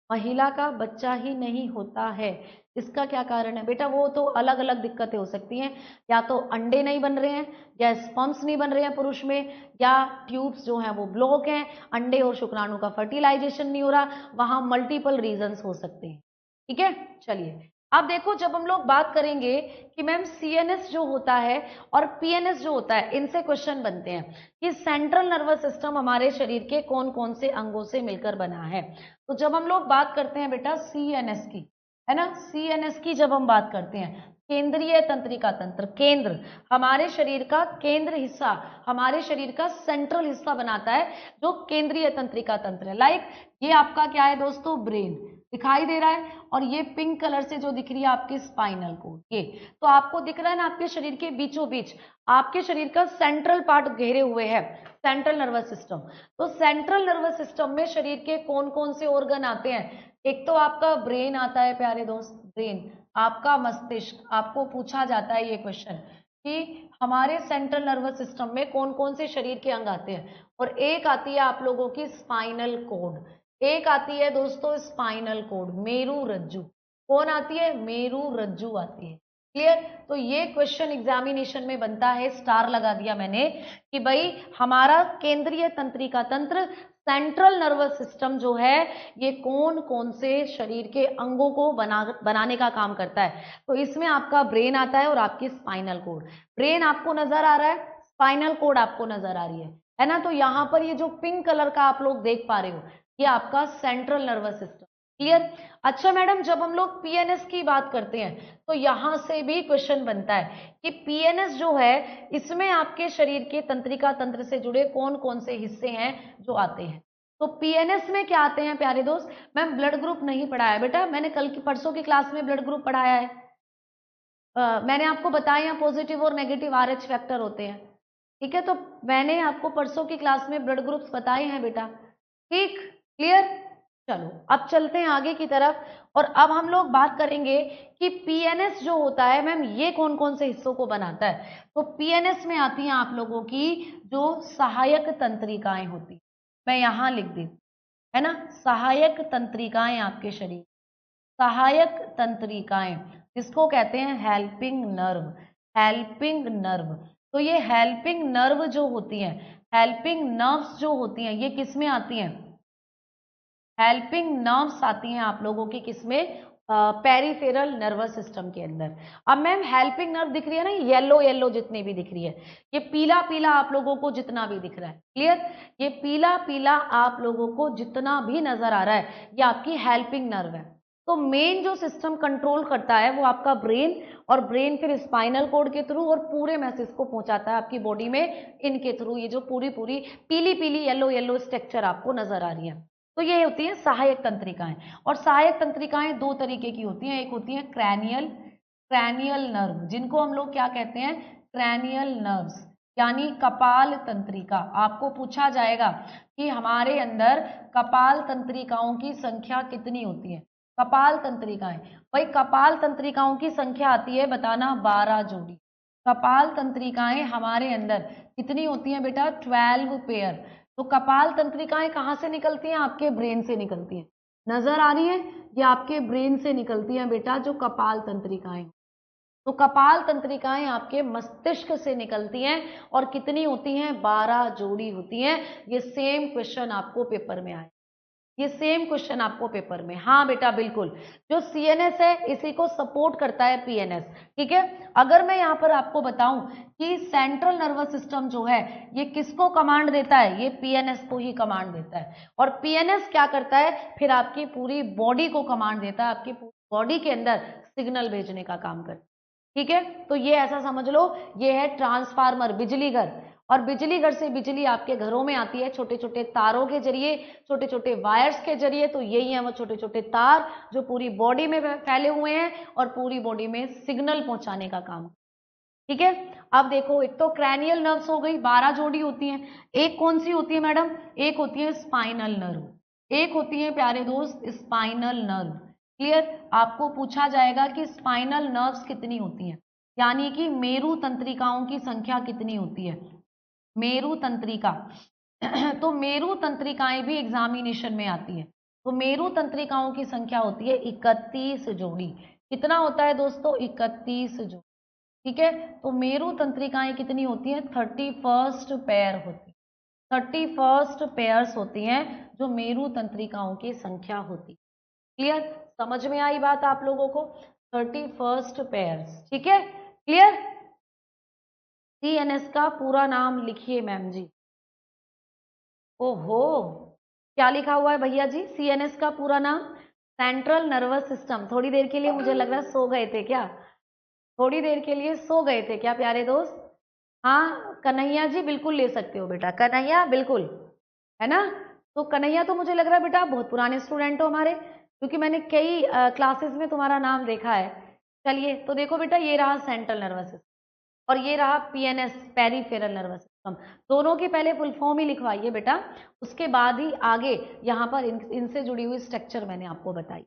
महिला का बच्चा ही नहीं होता है, इसका क्या कारण है? बेटा वो तो अलग अलग दिक्कतें हो सकती हैं, या तो अंडे नहीं बन रहे हैं, या स्पर्म्स नहीं बन रहे हैं पुरुष में, या ट्यूब्स जो हैं वो ब्लॉक हैं, अंडे और शुक्राणु का फर्टिलाइजेशन नहीं हो रहा, वहां मल्टीपल रीजंस हो सकते हैं। ठीक है, चलिए अब देखो, जब हम लोग बात करेंगे कि मैम सीएनएस जो होता है और पीएनएस जो होता है, इनसे क्वेश्चन बनते हैं कि सेंट्रल नर्वस सिस्टम हमारे शरीर के कौन कौन से अंगों से मिलकर बना है। तो जब हम लोग बात करते हैं बेटा सीएनएस की, है ना, सीएनएस की जब हम बात करते हैं, केंद्रीय तंत्रिका तंत्र, केंद्र, हमारे शरीर का केंद्र हिस्सा, हमारे शरीर का सेंट्रल हिस्सा बनाता है जो केंद्रीय तंत्रिका तंत्र है। लाइक ये आपका क्या है दोस्तों, ब्रेन दिखाई दे रहा है, और ये पिंक कलर से जो दिख रही है आपकी स्पाइनल कोड, ये तो आपको दिख रहा है ना, आपके शरीर के बीचों बीच आपके शरीर का सेंट्रल पार्ट घेरे हुए है, सेंट्रल नर्वस सिस्टम। तो सेंट्रल नर्वस सिस्टम में शरीर के कौन कौन से ऑर्गन आते हैं? एक तो आपका ब्रेन आता है प्यारे दोस्त, ब्रेन, आपका मस्तिष्क। आपको पूछा जाता है ये क्वेश्चन कि हमारे सेंट्रल नर्वस सिस्टम में कौन कौन से शरीर के अंग आते हैं, और एक आती है आप लोगों की स्पाइनल कोड, एक आती है दोस्तों स्पाइनल कोड, मेरू रज्जु। कौन आती है? मेरू रज्जु आती है। क्लियर? तो ये क्वेश्चन एग्जामिनेशन में बनता है, स्टार लगा दिया मैंने कि भाई हमारा केंद्रीय तंत्रिका तंत्र, सेंट्रल नर्वस सिस्टम जो है, ये कौन कौन से शरीर के अंगों को बनाने का काम करता है। तो इसमें आपका ब्रेन आता है और आपकी स्पाइनल कोड। ब्रेन आपको नजर आ रहा है, स्पाइनल कोड आपको नजर आ रही है ना। तो यहां पर ये जो पिंक कलर का आप लोग देख पा रहे हो, ये आपका सेंट्रल नर्वस सिस्टम। क्लियर? अच्छा मैडम, जब हम लोग पीएनएस की बात करते हैं तो यहां से भी क्वेश्चन बनता है कि पीएनएस जो है, इसमें आपके शरीर के तंत्रिका तंत्र से जुड़े कौन कौन से हिस्से हैं जो आते हैं। तो पीएनएस में क्या आते हैं प्यारे दोस्त? मैम ब्लड ग्रुप नहीं पढ़ाया बेटा, मैंने कल की परसों की क्लास में ब्लड ग्रुप पढ़ाया है। मैंने आपको बताया पॉजिटिव और नेगेटिव आरएच फैक्टर होते हैं। ठीक है, तो मैंने आपको परसों की क्लास में ब्लड ग्रुप्स बताए हैं बेटा। ठीक, क्लियर? चलो अब चलते हैं आगे की तरफ, और अब हम लोग बात करेंगे कि पीएनएस जो होता है मैम, ये कौन कौन से हिस्सों को बनाता है। तो पीएनएस में आती हैं आप लोगों की जो सहायक तंत्रिकाएं होती हैं, मैं यहां लिख दी, है ना, सहायक तंत्रिकाएं आपके शरीर, सहायक तंत्रिकाएं, जिसको कहते हैं हेल्पिंग नर्व, हेल्पिंग नर्व। तो ये हेल्पिंग नर्व जो होती हैं, हेल्पिंग नर्व्स जो होती हैं, ये किस में आती हैं? हेल्पिंग नर्व्स आती हैं आप लोगों की किसमें? पेरिफेरल नर्वस सिस्टम के अंदर। अब मैम हेल्पिंग नर्व दिख रही है ना, येलो येलो जितनी भी दिख रही है, ये पीला पीला आप लोगों को जितना भी दिख रहा है, क्लियर, ये पीला पीला आप लोगों को जितना भी नजर आ रहा है, ये आपकी हेल्पिंग नर्व है। तो मेन जो सिस्टम कंट्रोल करता है वो आपका ब्रेन, और ब्रेन फिर स्पाइनल कोड के थ्रू और पूरे मैसेज को पहुंचाता है आपकी बॉडी में इनके थ्रू। ये जो पूरी पूरी पीली पीली येलो येलो स्ट्रक्चर आपको नजर आ रही है, तो ये होती है सहायक तंत्रिकाएं। और सहायक तंत्रिकाएं दो तरीके की होती हैं, एक होती है क्रैनियल, क्रैनियल नर्व, जिनको हम लोग क्या कहते हैं? क्रैनियल नर्व्स, यानी कपाल तंत्रिका। आपको पूछा जाएगा कि हमारे अंदर कपाल तंत्रिकाओं की संख्या कितनी होती है। कपाल तंत्रिकाएं, भाई कपाल तंत्रिकाओं की संख्या आती है, बताना, 12 जोड़ी। कपाल तंत्रिकाएं हमारे अंदर कितनी होती हैं बेटा? 12 पेयर। तो कपाल तंत्रिकाएं कहाँ से निकलती हैं? आपके ब्रेन से निकलती हैं। नजर आ रही है? ये आपके ब्रेन से निकलती हैं बेटा, जो कपाल तंत्रिकाएं। तो कपाल तंत्रिकाएं आपके मस्तिष्क से निकलती हैं, और कितनी होती हैं? 12 जोड़ी होती हैं। ये सेम क्वेश्चन आपको पेपर में आए, ये सेम क्वेश्चन आपको पेपर में, हाँ बेटा बिल्कुल, जो सीएनएस है इसी को सपोर्ट करता है पीएनएस। ठीक है, अगर मैं यहां पर आपको बताऊं कि सेंट्रल नर्वस सिस्टम जो है, ये किसको कमांड देता है? ये पीएनएस को ही कमांड देता है। और पीएनएस क्या करता है? फिर आपकी पूरी बॉडी को कमांड देता है, आपकी पूरी बॉडी के अंदर सिग्नल भेजने का काम करता है। ठीक है, तो ये ऐसा समझ लो, ये है ट्रांसफार्मर, बिजली घर। और बिजली घर से बिजली आपके घरों में आती है छोटे छोटे तारों के जरिए, छोटे छोटे वायर्स के जरिए। तो यही है वो छोटे छोटे तार जो पूरी बॉडी में फैले हुए हैं और पूरी बॉडी में सिग्नल पहुंचाने का काम। ठीक है। अब देखो, एक तो क्रैनियल नर्व्स हो गई, 12 जोड़ी होती हैं। एक कौन सी होती है मैडम? एक होती है स्पाइनल नर्व, एक होती है प्यारे दोस्त स्पाइनल नर्व। क्लियर? आपको पूछा जाएगा कि स्पाइनल नर्व्स कितनी होती हैं, यानी कि मेरु तंत्रिकाओं की संख्या कितनी होती है, मेरु तंत्रिका। तो मेरु तंत्रिकाएं भी एग्जामिनेशन में आती है। तो मेरु तंत्रिकाओं की संख्या होती है 31 जोड़ी। कितना होता है दोस्तों? 31 जोड़ी। ठीक है, तो मेरु तंत्रिकाएं कितनी होती हैं? 31 पेयर होती है, 31 पेयर्स होती हैं जो मेरु तंत्रिकाओं की संख्या होती है। क्लियर? समझ में आई बात आप लोगों को? 31 पेयर्स। ठीक है, क्लियर? सीएनएस का पूरा नाम लिखिए मैम जी। ओहो, क्या लिखा हुआ है भैया जी? सीएनएस का पूरा नाम सेंट्रल नर्वस सिस्टम। थोड़ी देर के लिए मुझे लग रहा है सो गए थे क्या? थोड़ी देर के लिए सो गए थे क्या प्यारे दोस्त? हाँ कन्हैया जी बिल्कुल ले सकते हो बेटा, कन्हैया बिल्कुल, है ना? तो कन्हैया तो मुझे लग रहा है बेटा बहुत पुराने स्टूडेंट हो हमारे, क्योंकि मैंने कई क्लासेस में तुम्हारा नाम देखा है। चलिए, तो देखो बेटा, ये रहा सेंट्रल नर्वस सिस्टम और ये रहा पीएनएस, पेरीफेरल नर्वस सिस्टम। दोनों की पहले फुल फॉर्म ही लिखवाइए बेटा, उसके बाद ही आगे यहाँ पर इनसे जुड़ी हुई स्ट्रक्चर मैंने आपको बताई।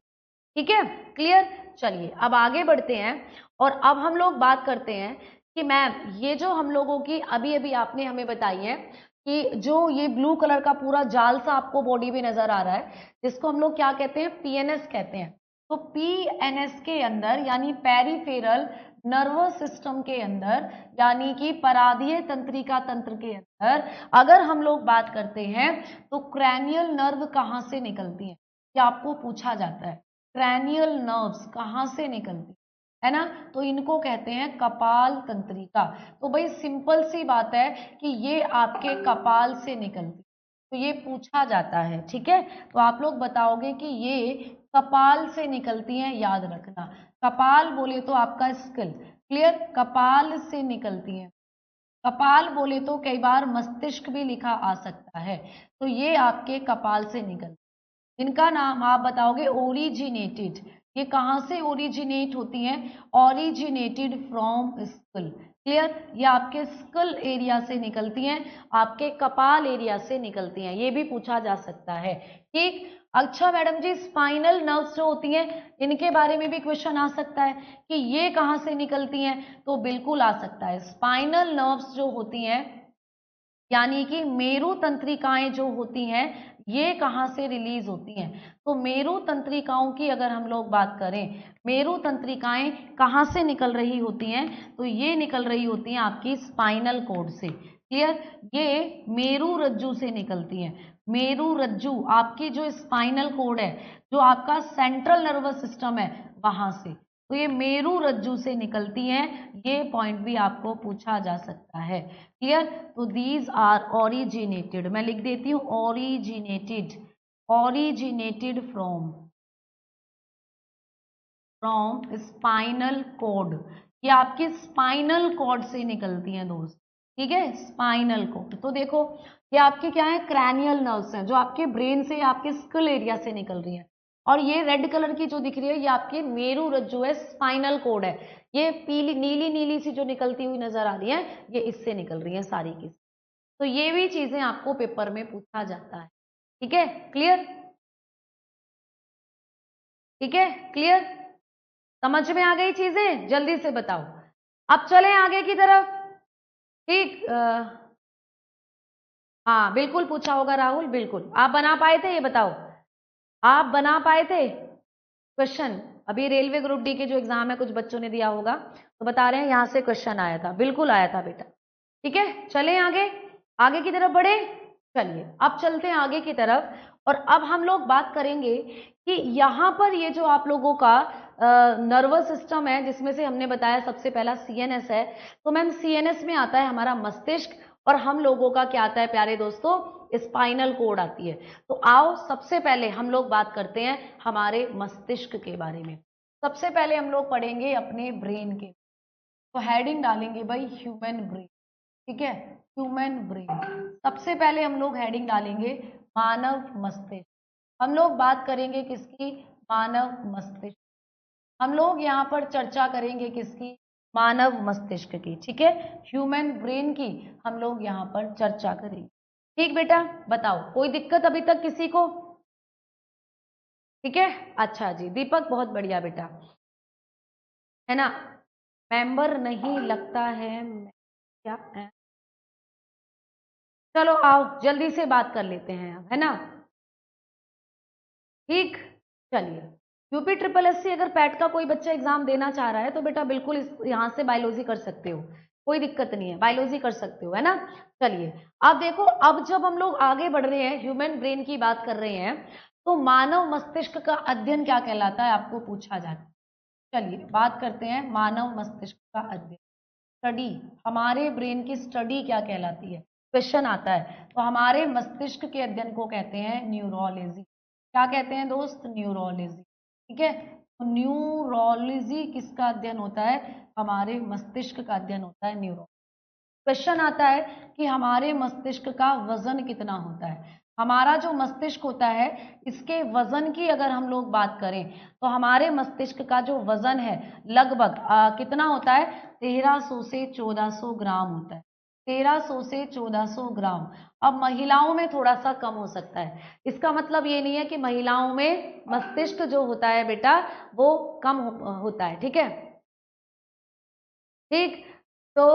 ठीक है, क्लियर? चलिए अब आगे बढ़ते हैं और अब हम लोग बात करते हैं कि मैम ये जो हम लोगों की अभी अभी आपने हमें बताई है कि जो ये ब्लू कलर का पूरा जाल सा आपको बॉडी में नजर आ रहा है, जिसको हम लोग क्या कहते हैं? पीएनएस कहते हैं। तो पीएनएस के अंदर यानी पेरिफेरल नर्वस सिस्टम के अंदर, यानी कि पराधीय तंत्रिका तंत्र के अंदर अगर हम लोग बात करते हैं तो क्रैनियल नर्व कहाँ से निकलती है, ये आपको पूछा जाता है। क्रैनियल नर्व्स कहाँ से निकलती है ना? तो इनको कहते हैं कपाल तंत्रिका। तो भाई सिंपल सी बात है कि ये आपके कपाल से निकलती, तो ये पूछा जाता है। ठीक है, तो आप लोग बताओगे कि ये कपाल से निकलती हैं, याद रखना। कपाल बोले तो आपका स्कल, क्लियर? कपाल से निकलती हैं। कपाल बोले तो कई बार मस्तिष्क भी लिखा आ सकता है, तो ये आपके कपाल से निकलती। इनका नाम आप बताओगे ओरिजिनेटेड। ये कहाँ से ओरिजिनेट होती हैं? Originated from skull. क्लियर? ये आपके स्कल एरिया से निकलती हैं, आपके कपाल एरिया से निकलती हैं, ये भी पूछा जा सकता है। ठीक। अच्छा मैडम जी, स्पाइनल नर्व्स जो होती हैं इनके बारे में भी क्वेश्चन आ सकता है कि ये कहाँ से निकलती हैं, तो बिल्कुल आ सकता है। स्पाइनल नर्व्स जो होती हैं यानी कि मेरु तंत्रिकाएं जो होती हैं, ये कहाँ से रिलीज होती हैं? तो मेरु तंत्रिकाओं की अगर हम लोग बात करें, मेरु तंत्रिकाएं कहाँ से निकल रही होती हैं? तो ये निकल रही होती हैं आपकी स्पाइनल कॉर्ड से। क्लियर? ये मेरु रज्जु से निकलती हैं। मेरु रज्जु आपकी जो स्पाइनल कॉर्ड है, जो आपका सेंट्रल नर्वस सिस्टम है, वहां से। तो ये मेरु रज्जु से निकलती हैं, ये पॉइंट भी आपको पूछा जा सकता है। क्लियर? तो दीज आर ओरिजिनेटेड, मैं लिख देती हूँ originated, originated from spinal cord. ये आपके स्पाइनल कॉर्ड से निकलती हैं दोस्त। ठीक है, स्पाइनल कॉर्ड। तो देखो ये आपके क्या है? क्रैनियल नर्व्स हैं जो आपके ब्रेन से, आपके स्कल एरिया से निकल रही हैं। और ये रेड कलर की जो दिख रही है ये आपके मेरु रज्जु है, स्पाइनल कॉर्ड है। ये पीली नीली नीली सी जो निकलती हुई नजर आ रही है, ये इससे निकल रही है सारी की। तो ये भी चीजें आपको पेपर में पूछा जाता है। ठीक है, क्लियर? ठीक है, क्लियर? समझ में आ गई चीजें? जल्दी से बताओ। अब चलें आगे की तरफ। ठीक, हाँ बिल्कुल पूछा होगा राहुल, बिल्कुल। आप बना पाए थे? ये बताओ, आप बना पाए थे क्वेश्चन? अभी रेलवे ग्रुप डी के जो एग्जाम है कुछ बच्चों ने दिया होगा, तो बता रहे हैं यहां से क्वेश्चन आया था। बिल्कुल आया था बेटा। ठीक है, चलें आगे, आगे की तरफ बढ़े। चलिए अब चलते हैं आगे की तरफ और अब हम लोग बात करेंगे कि यहाँ पर ये जो आप लोगों का नर्वस सिस्टम है, जिसमें से हमने बताया सबसे पहला सीएनएस है। तो मैम सीएनएस में आता है हमारा मस्तिष्क और हम लोगों का क्या आता है प्यारे दोस्तों? स्पाइनल कोड आती है। तो आओ सबसे पहले हम लोग बात करते हैं हमारे मस्तिष्क के बारे में। सबसे पहले हम लोग पढ़ेंगे अपने ब्रेन के, तो हेडिंग डालेंगे भाई ह्यूमन ब्रेन। ठीक है, ह्यूमन ब्रेन। सबसे पहले हम लोग हेडिंग डालेंगे मानव मस्तिष्क। हम लोग बात करेंगे किसकी? मानव मस्तिष्क। हम लोग यहाँ पर चर्चा करेंगे किसकी? मानव मस्तिष्क की, ठीक है, ह्यूमन ब्रेन की हम लोग यहाँ पर चर्चा करेंगे। ठीक बेटा, बताओ कोई दिक्कत अभी तक किसी को? ठीक है, अच्छा जी, दीपक बहुत बढ़िया बेटा, है ना, मेंबर नहीं लगता है क्या है? चलो आओ जल्दी से बात कर लेते हैं, है ना, ठीक, चलिए। यूपी ट्रिपल एस सी अगर पैट का कोई बच्चा एग्जाम देना चाह रहा है तो बेटा बिल्कुल इस यहाँ से बायोलॉजी कर सकते हो, कोई दिक्कत नहीं है, बायोलॉजी कर सकते हो, है ना। चलिए अब देखो, अब जब हम लोग आगे बढ़ रहे हैं, ह्यूमन ब्रेन की बात कर रहे हैं, तो मानव मस्तिष्क का अध्ययन क्या कहलाता है, आपको पूछा जाता है। चलिए बात करते हैं मानव मस्तिष्क का अध्ययन, स्टडी, हमारे ब्रेन की स्टडी क्या कहलाती है, क्वेश्चन आता है, तो हमारे मस्तिष्क के अध्ययन को कहते हैं न्यूरोलॉजी। क्या कहते हैं दोस्त, न्यूरोलॉजी, ठीक है। तो न्यूरोलॉजी किसका अध्ययन होता है, हमारे मस्तिष्क का अध्ययन होता है न्यूरो। क्वेश्चन आता है कि हमारे मस्तिष्क का वजन कितना होता है, हमारा जो मस्तिष्क होता है इसके वजन की अगर हम लोग बात करें तो हमारे मस्तिष्क का जो वजन है लगभग कितना होता है, 1300 से 1400 ग्राम होता है, 1300 से 1400 ग्राम। अब महिलाओं में थोड़ा सा कम हो सकता है, इसका मतलब ये नहीं है कि महिलाओं में मस्तिष्क जो होता है बेटा वो कम होता है, ठीक है, ठीक, तो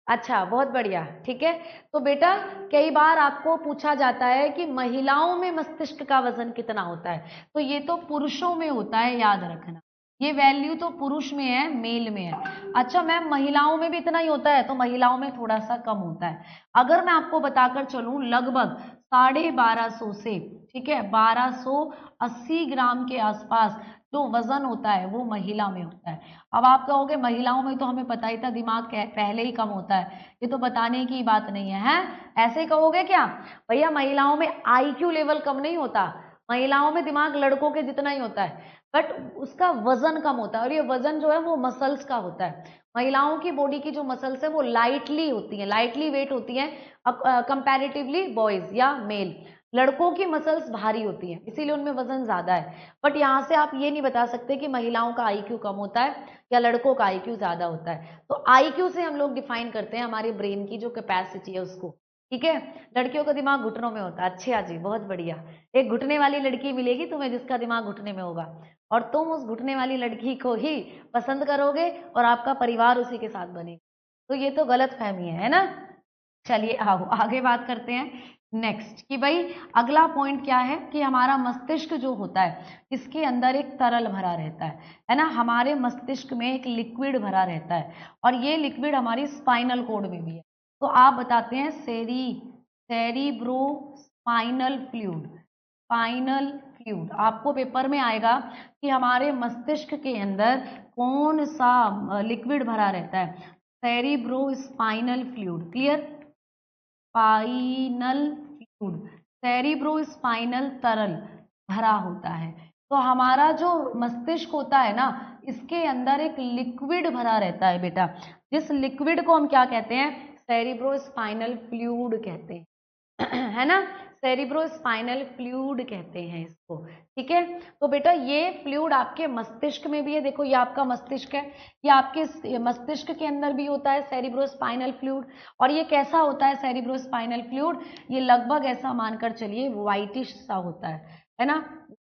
अच्छा बहुत बढ़िया, ठीक है। तो बेटा कई बार आपको पूछा जाता है कि महिलाओं में मस्तिष्क का वजन कितना होता है, तो ये तो पुरुषों में होता है, याद रखना, ये वैल्यू तो पुरुष में है, मेल में है। अच्छा मैम महिलाओं में भी इतना ही होता है, तो महिलाओं में थोड़ा सा कम होता है। अगर मैं आपको बताकर चलूं लगभग 1250 से, ठीक है, 1280 ग्राम के आसपास जो वजन होता है वो महिला में होता है। अब आप कहोगे महिलाओं में तो हमें पता ही था, दिमाग पहले ही कम होता है, ये तो बताने की बात नहीं है, हैं? ऐसे कहोगे क्या? भैया महिलाओं में आईक्यू लेवल कम नहीं होता, महिलाओं में दिमाग लड़कों के जितना ही होता है, बट उसका वजन कम होता है, और ये वजन जो है वो मसल्स का होता है। महिलाओं की बॉडी की जो मसल्स है वो लाइटली होती है, लाइटली वेट होती है कंपैरेटिवली बॉयज या मेल। लड़कों की मसल्स भारी होती हैं, इसीलिए उनमें वजन ज्यादा है। बट यहाँ से आप ये नहीं बता सकते कि महिलाओं का आईक्यू कम होता है या लड़कों का आईक्यू ज्यादा होता है। तो आईक्यू से हम लोग डिफाइन करते हैं हमारे ब्रेन की जो कैपेसिटी है उसको, ठीक है। लड़कियों का दिमाग घुटनों में होता है, अच्छा जी बहुत बढ़िया, एक घुटने वाली लड़की मिलेगी तुम्हें जिसका दिमाग घुटने में होगा, और तुम उस घुटने वाली लड़की को ही पसंद करोगे और आपका परिवार उसी के साथ बनेगा, तो ये तो गलत फहमी है ना। चलिए आओ आगे बात करते हैं नेक्स्ट, कि भाई अगला पॉइंट क्या है कि हमारा मस्तिष्क जो होता है इसके अंदर एक तरल भरा रहता है ना, हमारे मस्तिष्क में एक लिक्विड भरा रहता है, और ये लिक्विड हमारी स्पाइनल कोड में भी है। तो आप बताते हैं cerebro spinal fluid, spinal fluid आपको पेपर में आएगा कि हमारे मस्तिष्क के अंदर कौन सा लिक्विड भरा रहता है, cerebro spinal fluid, clear, spinal fluid, cerebro spinal तरल भरा होता है। तो हमारा जो मस्तिष्क होता है ना इसके अंदर एक लिक्विड भरा रहता है बेटा, जिस लिक्विड को हम क्या कहते हैं, सेरिब्रो स्पाइनल फ्लूइड कहते हैं, है ना, सेरिब्रो स्पाइनल फ्लूइड कहते हैं इसको, ठीक है। तो बेटा ये फ्लूइड आपके मस्तिष्क में भी है, देखो ये आपका मस्तिष्क है, ये आपके मस्तिष्क के अंदर भी होता है सेरिब्रो स्पाइनल फ्लूइड। और ये कैसा होता है सेरिब्रो स्पाइनल फ्लूइड, ये लगभग ऐसा मानकर चलिए व्हाइटिश सा होता है ना,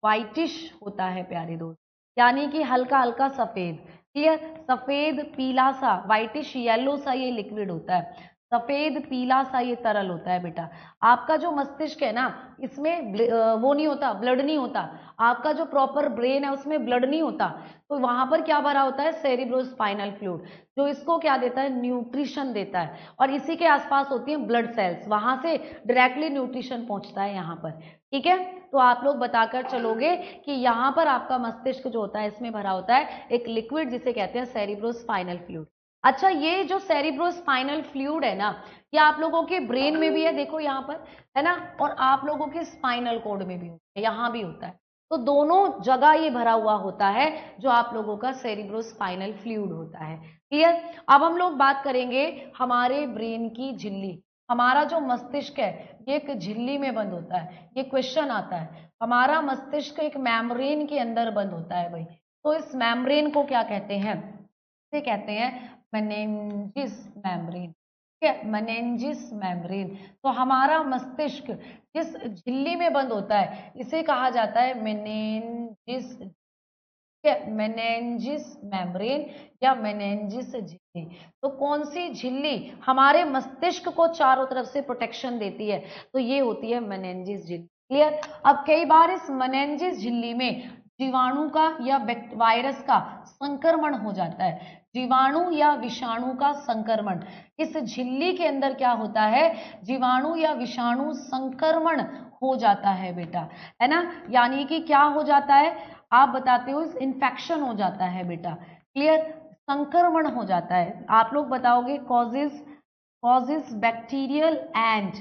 व्हाइटिश होता है प्यारे दोस्त, यानी कि हल्का हल्का सफेद, क्लियर, सफेद पीला सा, व्हाइटिश येलो सा ये लिक्विड होता है, सफेद पीला सा ये तरल होता है बेटा। आपका जो मस्तिष्क है ना इसमें वो नहीं होता, ब्लड नहीं होता, आपका जो प्रॉपर ब्रेन है उसमें ब्लड नहीं होता, तो वहां पर क्या भरा होता है, सेरिब्रोस्पाइनल फ्लूइड, जो इसको क्या देता है, न्यूट्रिशन देता है, और इसी के आसपास होती है ब्लड सेल्स, वहां से डायरेक्टली न्यूट्रिशन पहुंचता है यहाँ पर, ठीक है। तो आप लोग बताकर चलोगे कि यहाँ पर आपका मस्तिष्क जो होता है इसमें भरा होता है एक लिक्विड जिसे कहते हैं सेरिब्रोस्पाइनल फ्लूइड। अच्छा ये जो सेरिब्रोस्पाइनल फ्लूइड है ना ये आप लोगों के ब्रेन में भी है, देखो यहाँ पर, है ना, और आप लोगों के स्पाइनल कोड में भी होता है, यहाँ भी होता है, तो दोनों जगह ये भरा हुआ होता है जो आप लोगों का सेरिब्रोस्पाइनल फ्लूइड होता है, क्लियर। अब हम लोग बात करेंगे हमारे ब्रेन की झिल्ली, हमारा जो मस्तिष्क है ये एक झिल्ली में बंद होता है, ये क्वेश्चन आता है, हमारा मस्तिष्क एक मेम्ब्रेन के अंदर बंद होता है भाई, तो इस मेम्ब्रेन को क्या कहते हैं? इसे कहते हैं मेनिंजिस मेम्ब्रेन। ठीक है, मेनिंजिस मेम्ब्रेन। तो हमारा मस्तिष्क जिस झिल्ली में बंद होता है इसे कहा जाता है मेनिंजिस, मेनेंजिस मेम्ब्रेन या मेनेंजिस झिल्ली। तो कौन सी झिल्ली हमारे मस्तिष्क को चारों तरफ से प्रोटेक्शन देती है? तो ये होती है मेनेंजिस झिल्ली। क्लियर? अब कई बार इस मेनेंजिस झिल्ली में जीवाणु का या वायरस का संक्रमण हो जाता है। जीवाणु या विषाणु का संक्रमण, इस झिल्ली के अंदर क्या होता है? जीवाणु या विषाणु संक्रमण हो जाता है बेटा, है ना। यानी कि क्या हो जाता है आप बताते हो? इन्फेक्शन हो जाता है बेटा। क्लियर? संक्रमण हो जाता है। आप लोग बताओगे causes, causes bacterial and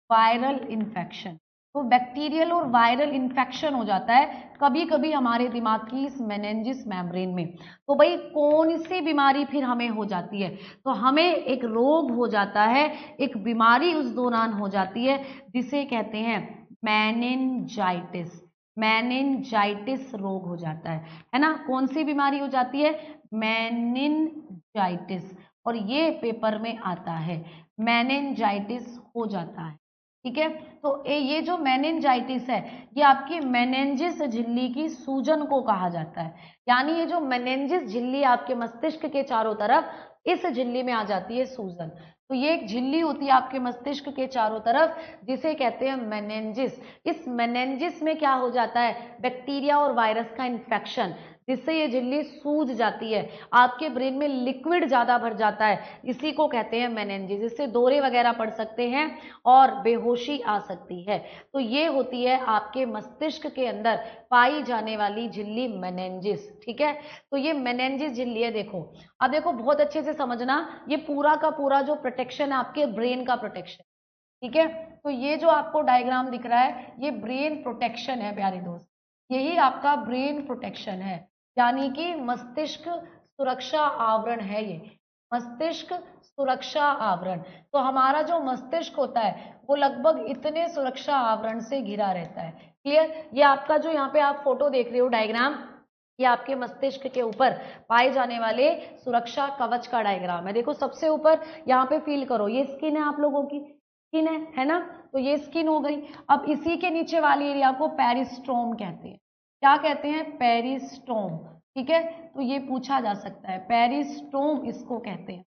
viral infection. तो बैक्टीरियल और वायरल इन्फेक्शन हो जाता है कभी कभी हमारे दिमाग की इस मेनिंजिस मेम्ब्रेन में। तो भाई कौन सी बीमारी फिर हमें हो जाती है? तो हमें एक रोग हो जाता है, एक बीमारी उस दौरान हो जाती है जिसे कहते हैं मेनिंजाइटिस। मेनिंजाइटिस रोग हो जाता है ना। कौन सी बीमारी हो जाती है? मेनिंजाइटिस। और ये पेपर में आता है, मेनिंजाइटिस हो जाता है। ठीक है, तो ये जो मेनिंजाइटिस है ये आपकी मेनेंजिस झिल्ली की सूजन को कहा जाता है। यानी ये जो मेनेंजिस झिल्ली आपके मस्तिष्क के चारों तरफ, इस झिल्ली में आ जाती है सूजन। तो ये एक झिल्ली होती है आपके मस्तिष्क के चारों तरफ जिसे कहते हैं मेनेंजिस। इस मेनेंजिस में क्या हो जाता है? बैक्टीरिया और वायरस का इन्फेक्शन, जिससे ये झिल्ली सूज जाती है, आपके ब्रेन में लिक्विड ज्यादा भर जाता है, इसी को कहते हैं मेनेंजिस। इससे दौरे वगैरह पड़ सकते हैं और बेहोशी आ सकती है। तो ये होती है आपके मस्तिष्क के अंदर पाई जाने वाली झिल्ली मेनेंजिस। ठीक है, तो ये मेनेंजिस झिल्ली है। देखो अब देखो बहुत अच्छे से समझना, ये पूरा का पूरा जो प्रोटेक्शन है आपके ब्रेन का प्रोटेक्शन। ठीक है, तो ये जो आपको डायग्राम दिख रहा है ये ब्रेन प्रोटेक्शन है प्यारे दोस्त, यही आपका ब्रेन प्रोटेक्शन है। यानी कि मस्तिष्क सुरक्षा आवरण है ये, मस्तिष्क सुरक्षा आवरण। तो हमारा जो मस्तिष्क होता है वो लगभग इतने सुरक्षा आवरण से घिरा रहता है। क्लियर? ये आपका जो यहाँ पे आप फोटो देख रहे हो डायग्राम, ये आपके मस्तिष्क के ऊपर पाए जाने वाले सुरक्षा कवच का डायग्राम है। देखो सबसे ऊपर यहाँ पे फील करो, ये स्किन है आप लोगों की, स्किन है ना। तो ये स्किन हो गई। अब इसी के नीचे वाली एरिया को पेरिस्टोम कहते हैं। क्या कहते हैं? पेरिस्टोम। ठीक है, तो ये पूछा जा सकता है, पेरिस्टोम इसको कहते हैं।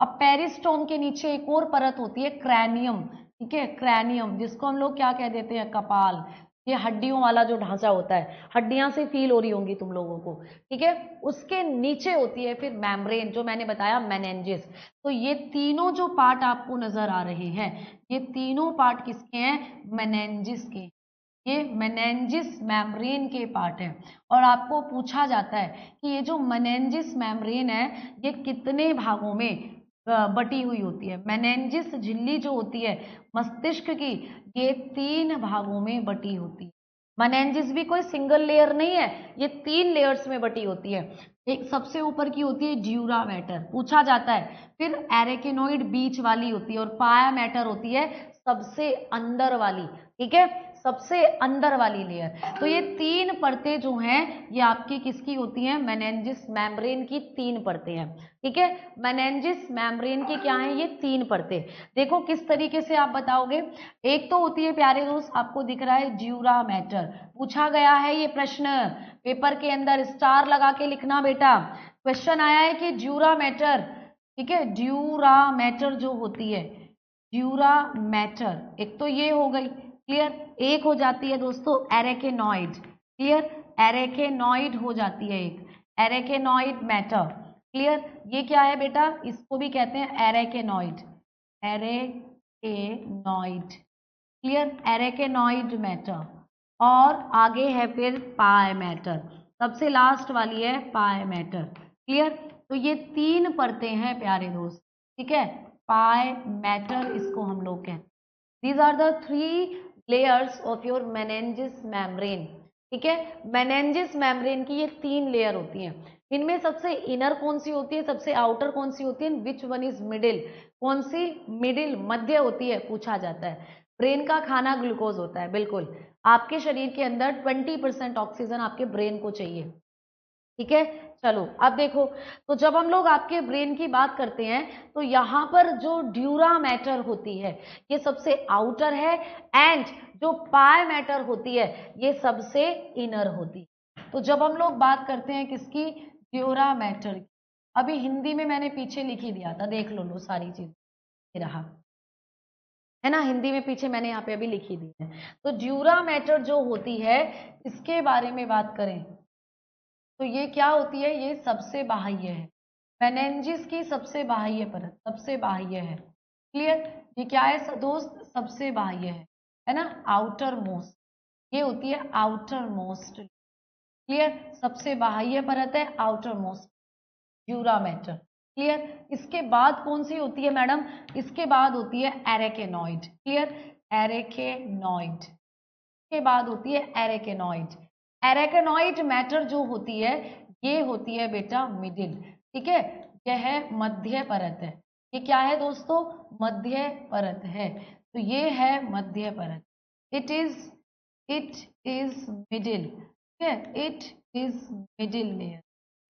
अब पेरिस्टोम के नीचे एक और परत होती है क्रैनियम। ठीक है, क्रैनियम, जिसको हम लोग क्या कह देते हैं? कपाल। ये हड्डियों वाला जो ढांचा होता है, हड्डियां से फील हो रही होंगी तुम लोगों को। ठीक है, उसके नीचे होती है फिर मेम्ब्रेन, जो मैंने बताया मेनेंजिस। तो ये तीनों जो पार्ट आपको नजर आ रहे हैं, ये तीनों पार्ट किसके हैं? मेनेंजिस के। ये मेनेंजिस मेम्ब्रेन के पार्ट है। और आपको पूछा जाता है कि ये जो मेनेंजिस मेम्ब्रेन है ये कितने भागों में बटी हुई होती है? मेनेंजिस झिल्ली जो होती है मस्तिष्क की, ये 3 भागों में बटी होती है। मेनेंजिस भी कोई सिंगल लेयर नहीं है, ये 3 लेयर्स में बटी होती है। एक सबसे ऊपर की होती है ड्यूरा मैटर, पूछा जाता है। फिर एरेकिनोइड बीच वाली होती है और पाया मैटर होती है सबसे अंदर वाली। ठीक है, सबसे अंदर वाली लेयर। तो ये 3 परतें जो हैं ये आपकी किसकी होती हैं? मेनेंजिस मेम्ब्रेन की 3 परतें हैं। ठीक है, मेनेंजिस मेम्ब्रेन की क्या है? ये 3 परतें। देखो किस तरीके से आप बताओगे। एक तो होती है प्यारे दोस्त, आपको दिख रहा है ड्यूरा मैटर, पूछा गया है ये प्रश्न पेपर के अंदर, स्टार लगा के लिखना बेटा। क्वेश्चन आया है कि ड्यूरा मैटर, ठीक है, ड्यूरा मैटर जो होती है, ड्यूरा मैटर, एक तो ये हो गई। क्लियर? एक हो जाती है दोस्तों एरेकेनॉइड। क्लियर? एरेकेनॉइड हो जाती है एक, एरेकेनॉइड मैटर। क्लियर? ये क्या है बेटा? इसको भी कहते हैं एरेकेनॉइड, एरेकेनॉइड। क्लियर? एरेकेनॉइड मैटर। और आगे है फिर पाई मैटर, सबसे लास्ट वाली है पाई मैटर। क्लियर? तो ये 3 परतें हैं प्यारे दोस्त। ठीक है, पाई मैटर इसको हम लोग कहते हैं। These are the 3 layers of your meninges membrane। ठीक है, मेनेंजिस मेम्ब्रेन की ये 3 लेयर होती हैं। इनमें सबसे इनर कौन सी होती है, सबसे आउटर कौन सी होती है? Which one is middle? कौन सी मिडिल, मध्य होती है, पूछा जाता है। ब्रेन का खाना ग्लूकोज होता है, बिल्कुल। आपके शरीर के अंदर 20% ऑक्सीजन आपके ब्रेन को चाहिए, ठीक है। चलो अब देखो, तो जब हम लोग आपके ब्रेन की बात करते हैं तो यहां पर जो ड्यूरा मैटर होती है ये सबसे आउटर है, एंड जो पाई मैटर होती है ये सबसे इनर होती है। तो जब हम लोग बात करते हैं किसकी, ड्यूरा मैटर की, अभी हिंदी में मैंने पीछे लिख ही दिया था, देख लो सारी चीज रहा है ना, हिंदी में पीछे मैंने यहाँ पे अभी लिखी दी है। तो ड्यूरा मैटर जो होती है इसके बारे में बात करें तो ये क्या होती है, ये सबसे बाह्य है, मेनेंजिस की सबसे बाह्य परत, सबसे बाह्य है। क्लियर, ये क्या है दोस्त, सबसे बाह्य है ना, आउटर मोस्ट, ये होती है आउटर मोस्ट। क्लियर, सबसे बाह्य परत है, outer most dura mater. Clear, इसके बाद कौन सी होती है मैडम, इसके बाद होती है एरेकेनॉइड। क्लियर, एरेकेनॉइड के बाद होती है एरेकेनॉइड। एरेकेनॉइड मैटर जो होती है ये होती है बेटा मिडिल, ठीक है, यह है मध्य परत है। ये क्या है दोस्तों, मध्य परत है, तो ये है मध्य परत। इट इज मिडिल, ठीक है, इट इज मिडिल लेयर,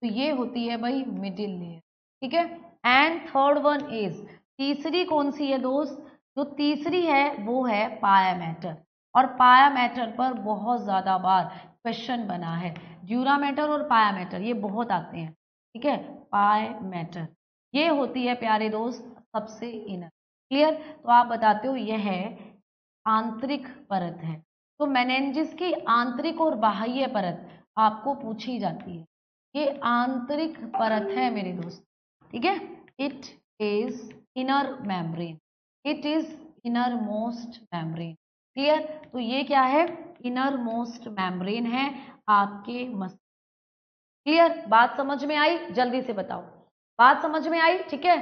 तो ये होती है भाई मिडिल लेयर, ठीक है। एंड थर्ड वन इज, तीसरी कौन सी है दोस्त, जो तीसरी है वो है पाया मैटर, और पाया मैटर पर बहुत ज्यादा बार क्वेश्चन बना है, ड्यूरा मैटर और पाया मैटर ये बहुत आते हैं, ठीक है। पाय मैटर ये होती है प्यारे दोस्त सबसे इनर। क्लियर, तो आप बताते हो यह है आंतरिक परत है। तो मेनेंजिस की आंतरिक और बाह्य परत आपको पूछी जाती है, ये आंतरिक परत है मेरे दोस्त, ठीक है। It is inner membrane, it is inner most membrane. Clear, तो ये क्या है, इनर मोस्ट मेम्ब्रेन है आपके मस्तिष्क। क्लियर, बात समझ में आई, जल्दी से बताओ, बात समझ में आई, ठीक है,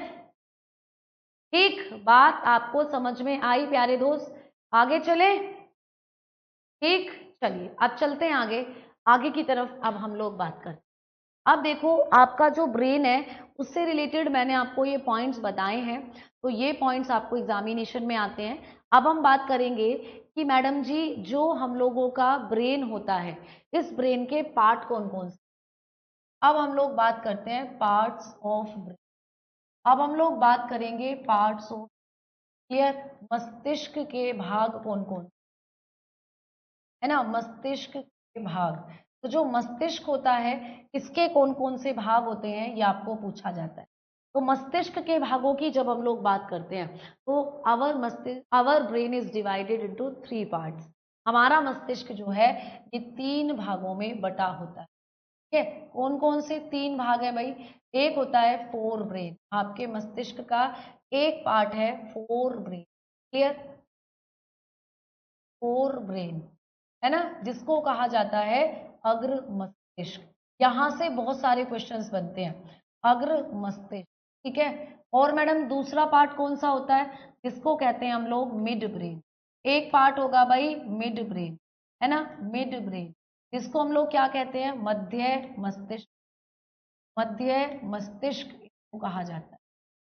ठीक, बात आपको समझ में आई प्यारे दोस्त, आगे चले, ठीक, चलिए अब चलते हैं आगे, आगे की तरफ अब हम लोग बात करते हैं। अब देखो आपका जो ब्रेन है उससे रिलेटेड मैंने आपको ये पॉइंट्स बताए हैं, तो ये पॉइंट्स आपको एग्जामिनेशन में आते हैं। अब हम बात करेंगे कि मैडम जी जो हम लोगों का ब्रेन होता है इस ब्रेन के पार्ट कौन कौन से, अब हम लोग बात करते हैं पार्ट्स ऑफ ब्रेन। अब हम लोग बात करेंगे पार्ट्स ऑफ, क्लियर, मस्तिष्क के भाग कौन कौन है ना, मस्तिष्क के भाग। तो जो मस्तिष्क होता है इसके कौन कौन से भाग होते हैं ये आपको पूछा जाता है। तो मस्तिष्क के भागों की जब हम लोग बात करते हैं तो our brain is divided into 3 parts. हमारा मस्तिष्क जो है ये 3 भागों में बटा होता है, ठीक है। कौन कौन से 3 भाग है भाई, एक होता है फोर ब्रेन, आपके मस्तिष्क का एक पार्ट है fore brain. Clear, fore brain है ना, जिसको कहा जाता है अग्र मस्तिष्क। यहां से बहुत सारे क्वेश्चंस बनते हैं, अग्र मस्तिष्क, ठीक है। और मैडम दूसरा पार्ट कौन सा होता है, जिसको कहते हैं हम लोग मिड ब्रेन। एक पार्ट होगा भाई मिड ब्रेन, है ना, मिड ब्रेन, जिसको हम लोग क्या कहते हैं, मध्य मस्तिष्क, मध्य मस्तिष्क को कहा जाता है,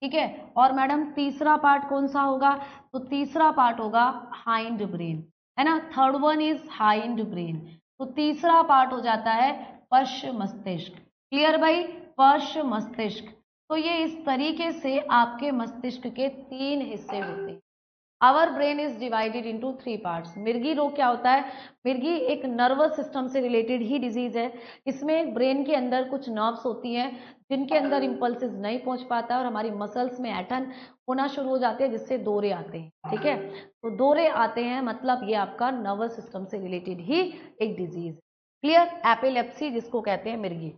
ठीक है। और मैडम तीसरा पार्ट कौन सा होगा, तो तीसरा पार्ट होगा हाइंड ब्रेन, है ना, third one is hind brain. तो तीसरा पार्ट हो जाता है पश्च मस्तिष्क। क्लियर भाई, पश्च मस्तिष्क। तो ये इस तरीके से आपके मस्तिष्क के 3 हिस्से होते हैं। Our brain is divided into 3 parts. मिर्गी रोग क्या होता है, मिर्गी एक नर्वस सिस्टम से रिलेटेड ही डिजीज है। इसमें ब्रेन के अंदर कुछ नर्व्स होती हैं जिनके अंदर इंपल्सेस नहीं पहुंच पाता और हमारी मसल्स में ऐठन होना शुरू हो जाते हैं जिससे दौरे आते हैं, ठीक है। तो दौरे आते हैं मतलब ये आपका नर्वस सिस्टम से रिलेटेड ही एक डिजीज है। क्लियर, एपिलेप्सी जिसको कहते हैं मिर्गी।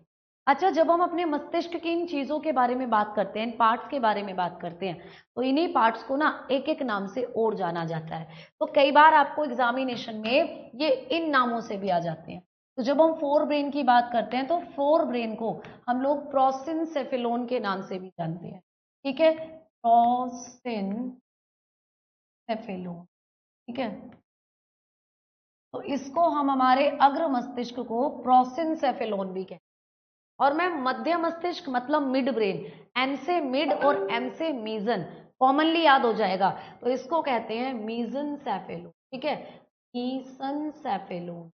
अच्छा, जब हम अपने मस्तिष्क की इन चीजों के बारे में बात करते हैं, इन पार्ट्स के बारे में बात करते हैं, तो इन्हीं पार्ट्स को ना एक एक नाम से और जाना जाता है। तो कई बार आपको एग्जामिनेशन में ये इन नामों से भी आ जाते हैं। तो जब हम फोर ब्रेन की बात करते हैं तो फोर ब्रेन को हम लोग प्रोसिनसेफेलोन के नाम से भी जानते हैं, ठीक है, प्रोसिनसेफेलोन, ठीक है। तो इसको हम हमारे अग्र मस्तिष्क को प्रोसिनसेफेलोन भी कहते हैं। और मैम मध्य मस्तिष्क मतलब मिड ब्रेन, एम से मिड और एम से मीजन, कॉमनली याद हो जाएगा। तो इसको कहते हैं मीसेंसेफेलोन, ठीक है, मीसेंसेफेलोन,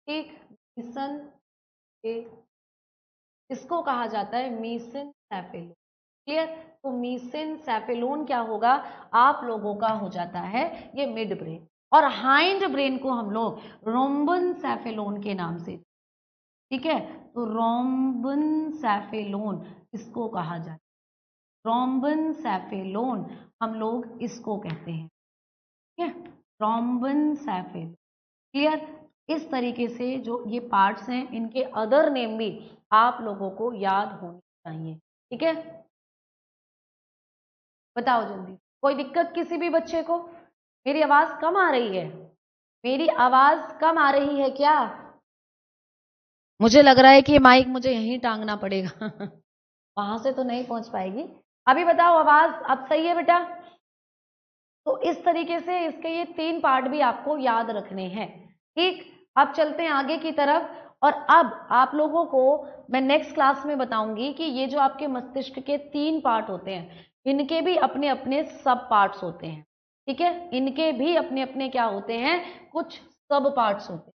ठीक, मीसन, इसको कहा जाता है मीसेंसेफेलोन। क्लियर? तो मीसेंसेफेलोन क्या होगा, आप लोगों का हो जाता है ये मिड ब्रेन, और हाइंड ब्रेन को हम लोग रोम्बेनसेफेलोन के नाम से, ठीक है, तो रोम्बेनसेफेलोन इसको कहा जाता है, रोम्बेनसेफेलोन हम लोग इसको कहते हैं, ठीक है, रोम्बेनसेफेलोन। क्लियर? इस तरीके से जो ये पार्ट्स हैं इनके अदर नेम भी आप लोगों को याद होने चाहिए, ठीक है। बताओ जल्दी, कोई दिक्कत किसी भी बच्चे को? मेरी आवाज कम आ रही है? मेरी आवाज कम आ रही है क्या? मुझे लग रहा है कि माइक मुझे यहीं टांगना पड़ेगा वहां से तो नहीं पहुंच पाएगी। अभी बताओ, आवाज अब सही है बेटा? तो इस तरीके से इसके ये 3 पार्ट भी आपको याद रखने हैं, ठीक। अब चलते हैं आगे की तरफ, और अब आप लोगों को मैं नेक्स्ट क्लास में बताऊंगी कि ये जो आपके मस्तिष्क के 3 पार्ट होते हैं इनके भी अपने अपने सब पार्ट्स होते हैं, ठीक है, इनके भी अपने अपने क्या होते हैं, कुछ सब पार्ट्स होते हैं।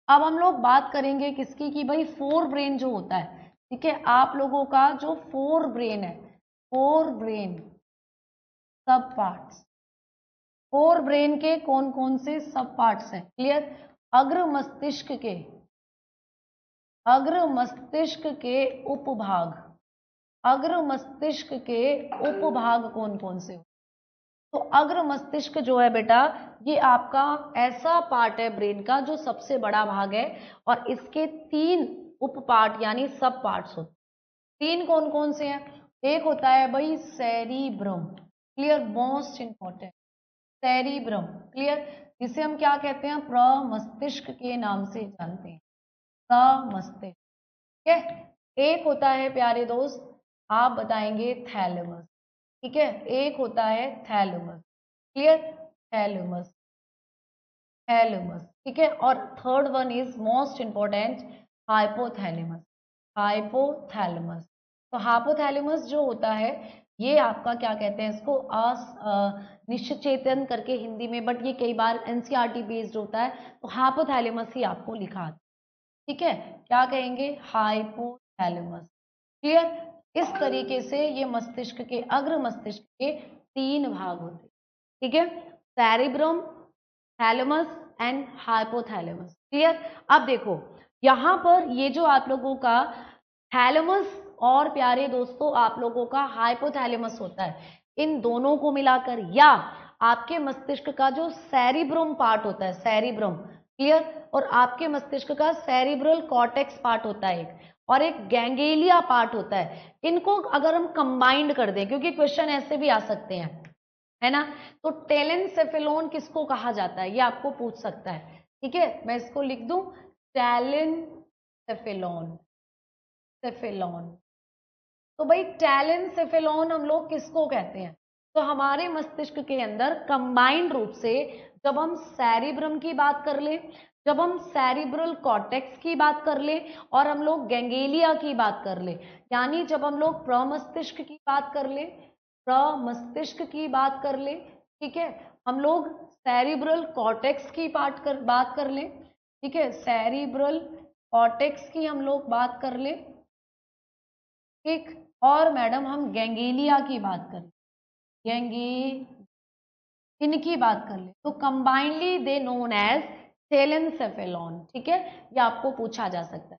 अब हम लोग बात करेंगे किसकी, कि भाई फोर ब्रेन जो होता है, ठीक है, आप लोगों का जो फोर ब्रेन है, फोर ब्रेन सब पार्ट्स, फोर ब्रेन के कौन कौन से सब पार्ट्स हैं? क्लियर? अग्र मस्तिष्क के, अग्र मस्तिष्क के उपभाग, अग्र मस्तिष्क के उपभाग कौन कौन से? तो अग्र मस्तिष्क जो है बेटा, ये आपका ऐसा पार्ट है ब्रेन का जो सबसे बड़ा भाग है, और इसके 3 उप पार्ट यानी सब पार्ट्स होते हैं। 3 कौन कौन से हैं? एक होता है भाई cerebrum, clear, most important, cerebrum, clear, जिसे हम क्या कहते हैं, प्रमस्तिष्क के नाम से जानते हैं, प्रमस्तिष्क, ठीक है। एक होता है प्यारे दोस्त, आप बताएंगे थैलेमस, ठीक है, एक होता है थैलेमस, क्लियर, थैलेमस, थैलेमस, ठीक है, और third one is most important, hypothalamus, hypothalamus. तो हाइपोथैलेमस जो होता है ये आपका क्या कहते हैं इसको, निश्चित चेतन करके हिंदी में, बट ये कई बार एनसीईआरटी बेस्ड होता है, तो हाइपोथैलेमस ही आपको लिखा आता है, ठीक है, क्या कहेंगे, हाइपोथैलेमस, क्लियर। इस तरीके से ये मस्तिष्क के, अग्र मस्तिष्क के 3 भाग होते हैं, ठीक है, cerebrum, thalamus and hypothalamus, clear. अब देखो यहां पर ये जो आप लोगों का थैलेमस और प्यारे दोस्तों आप लोगों का हाइपोथैलेमस होता है, इन दोनों को मिलाकर, या आपके मस्तिष्क का जो सेरिब्रम पार्ट होता है, सेरिब्रम, क्लियर, और आपके मस्तिष्क का सेरिब्रल कॉर्टेक्स पार्ट होता है एक, और एक गैंग्लिया पार्ट होता है, इनको अगर हम कंबाइंड कर दें, क्योंकि क्वेश्चन ऐसे भी आ सकते हैं, है ना, तो टेलेनसेफेलोन किसको कहा जाता है, ये आपको पूछ सकता है, ठीक है, मैं इसको लिख दूं, टेलेनसेफेलोन, सेफेलोन। तो भाई टेलेनसेफेलोन हम लोग किसको कहते हैं, तो हमारे मस्तिष्क के अंदर कंबाइंड रूप से, जब हम सेरिब्रम की बात कर ले, जब हम सेरिब्रल कॉर्टेक्स की बात कर ले, और हम लोग गैंग्लिया की बात कर ले, यानी जब हम लोग प्रमस्तिष्क की बात कर ले, प्रमस्तिष्क की बात कर ले, ठीक है, हम लोग सेरिब्रल कॉर्टेक्स की बात कर ले, ठीक है, सेरिब्रल कॉर्टेक्स की हम लोग बात कर ले, ठीक, और मैडम हम गैंग्लिया की बात करें, गैंगी, इनकी बात कर ले, तो कंबाइनली दे नोन एज टेलेनसेफेलोन, ठीक है, ये आपको पूछा जा सकता है।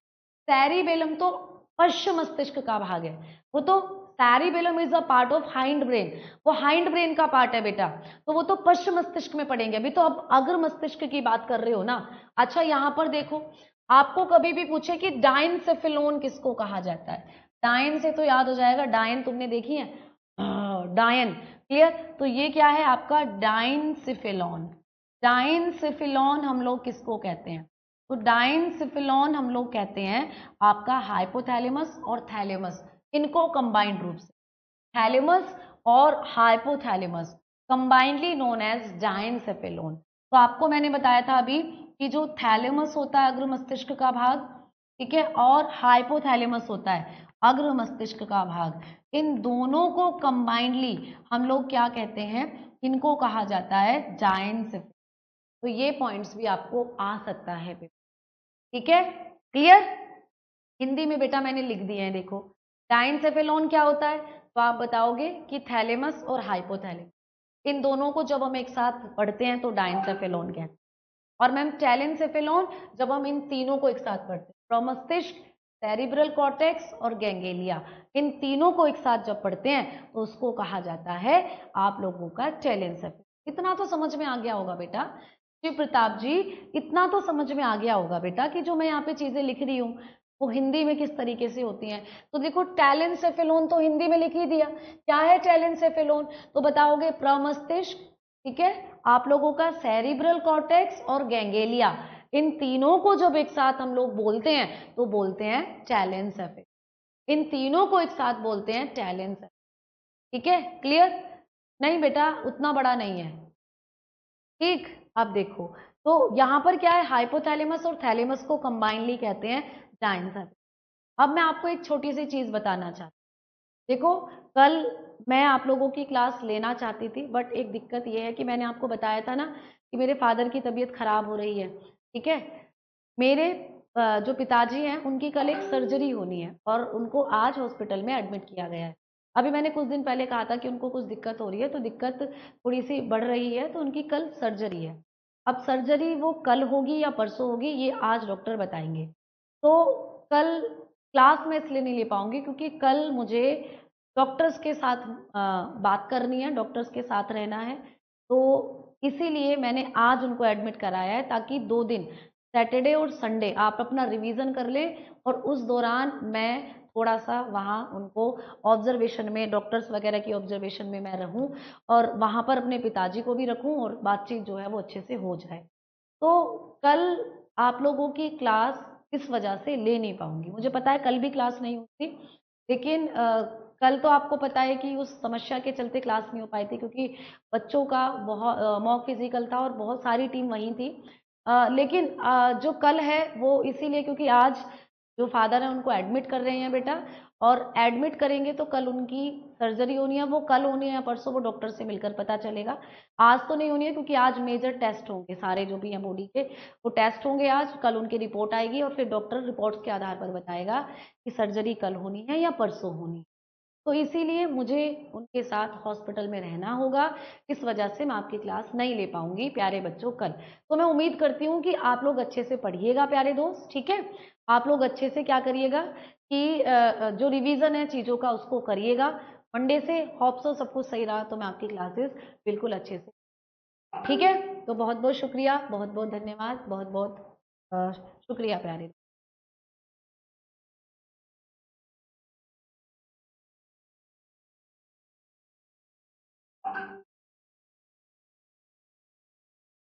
सेरिबेलम तो पश्च मस्तिष्क का भाग है, वो तो cerebellum is a part of hind brain, वो हाइंड ब्रेन का पार्ट है बेटा, तो वो तो पश्च मस्तिष्क में पड़ेंगे, अभी तो अब अग्र मस्तिष्क की बात कर रहे हो ना। अच्छा यहां पर देखो, आपको कभी भी पूछे कि डाइनसेफेलोन किसको कहा जाता है, डायन से तो याद हो जाएगा, डायन तुमने देखी है, डायन, क्लियर, तो ये क्या है आपका डाइनसिफेलॉन, डाइनसिफेलॉन हम लोग किसको कहते हैं, तो डाइनसिफेलॉन हम लोग कहते हैं आपका हाइपोथैलेमस और थैलेमस, इनको कंबाइंड रूप से, थैलेमस और hypothalamus combinedly known as diencephalon. तो आपको मैंने बताया था अभी कि जो थैलेमस होता है अग्र मस्तिष्क का भाग, ठीक है, और हाइपोथैलेमस होता है, अग्र मस्तिष्क का भाग, इन दोनों को कंबाइंडली हम लोग क्या कहते हैं, इनको कहा जाता है जाइंटसेफेलोन। तो ये पॉइंट्स भी आपको आ सकता है, ठीक है, क्लियर। हिंदी में बेटा मैंने लिख दिए हैं, देखो डाइनसेफेलोन क्या होता है, तो आप बताओगे कि थैलेमस और हाइपोथैलेमस, इन दोनों को जब हम एक साथ पढ़ते हैं तो डाइनसेफेलोन कहते हैं। और मैम टेलेंसेफेलोन जब हम इन तीनों को एक साथ पढ़ते हैं, प्रमस्तिष्क, सेरिब्रल कॉर्टेक्स और गैंग्लिया, इन तीनों को एक साथ जब पढ़ते हैं तो उसको कहा जाता है आप लोगों का टेलेंसेफेलोन। इतना तो समझ में आ गया होगा बेटा, शिव प्रताप जी, इतना तो समझ में आ गया होगा बेटा कि जो मैं यहाँ पे चीजें लिख रही हूँ वो हिंदी में किस तरीके से होती हैं। तो देखो टेलेंसेफेलोन तो हिंदी में लिख ही दिया, क्या है टेलेंसेफेलोन, तो बताओगे प्रमस्तिष्क, ठीक है, आप लोगों का सेरिब्रल कॉर्टेक्स और गैंग्लिया, इन तीनों को जब एक साथ हम लोग बोलते हैं तो बोलते हैं टेलेंसेफेलोन, इन तीनों को एक साथ बोलते हैं टेलेंसेफेलोन, ठीक है, क्लियर। नहीं बेटा उतना बड़ा नहीं है, ठीक। अब देखो तो यहां पर क्या है, हाइपोथैलेमस और थैलेमस को कंबाइनली कहते हैं डाइनसेफेलोन। अब मैं आपको एक छोटी सी चीज बताना चाहती हूँ, देखो कल मैं आप लोगों की क्लास लेना चाहती थी, बट एक दिक्कत ये है कि मैंने आपको बताया था ना कि मेरे फादर की तबीयत खराब हो रही है, ठीक है। मेरे जो पिताजी हैं उनकी कल एक सर्जरी होनी है और उनको आज हॉस्पिटल में एडमिट किया गया है। अभी मैंने कुछ दिन पहले कहा था कि उनको कुछ दिक्कत हो रही है, तो दिक्कत थोड़ी सी बढ़ रही है, तो उनकी कल सर्जरी है। अब सर्जरी वो कल होगी या परसों होगी ये आज डॉक्टर बताएंगे। तो कल क्लास में इसलिए नहीं ले पाऊंगी क्योंकि कल मुझे डॉक्टर्स के साथ बात करनी है, डॉक्टर्स के साथ रहना है, तो इसीलिए मैंने आज उनको एडमिट कराया है ताकि 2 दिन सैटरडे और संडे आप अपना रिवीजन कर लें और उस दौरान मैं थोड़ा सा वहाँ उनको ऑब्जर्वेशन में, डॉक्टर्स वगैरह की ऑब्जर्वेशन में मैं रहूँ और वहाँ पर अपने पिताजी को भी रखूँ और बातचीत जो है वो अच्छे से हो जाए। तो कल आप लोगों की क्लास इस वजह से ले नहीं पाऊंगी, मुझे पता है कल भी क्लास नहीं होती, लेकिन कल तो आपको पता है कि उस समस्या के चलते क्लास नहीं हो पाई थी क्योंकि बच्चों का बहुत मॉक फिजिकल था और बहुत सारी टीम वहीं थी। लेकिन जो कल है वो इसीलिए क्योंकि आज जो फादर है उनको एडमिट कर रहे हैं बेटा, और एडमिट करेंगे तो कल उनकी सर्जरी होनी है, वो कल होनी है या परसों वो डॉक्टर से मिलकर पता चलेगा। आज तो नहीं होनी है क्योंकि आज मेजर टेस्ट होंगे, सारे जो भी हैं बॉडी के वो टेस्ट होंगे आज, कल उनकी रिपोर्ट आएगी और फिर डॉक्टर रिपोर्ट्स के आधार पर बताएगा कि सर्जरी कल होनी है या परसों होनी है। तो इसीलिए मुझे उनके साथ हॉस्पिटल में रहना होगा, इस वजह से मैं आपकी क्लास नहीं ले पाऊंगी प्यारे बच्चों कल। तो मैं उम्मीद करती हूँ कि आप लोग अच्छे से पढ़िएगा प्यारे दोस्त, ठीक है। आप लोग अच्छे से क्या करिएगा कि जो रिवीजन है चीज़ों का उसको करिएगा। मंडे से होप सो सब कुछ सही रहा तो मैं आपकी क्लासेस बिल्कुल अच्छे से, ठीक है। तो बहुत बहुत शुक्रिया, बहुत बहुत धन्यवाद, बहुत बहुत शुक्रिया प्यारे।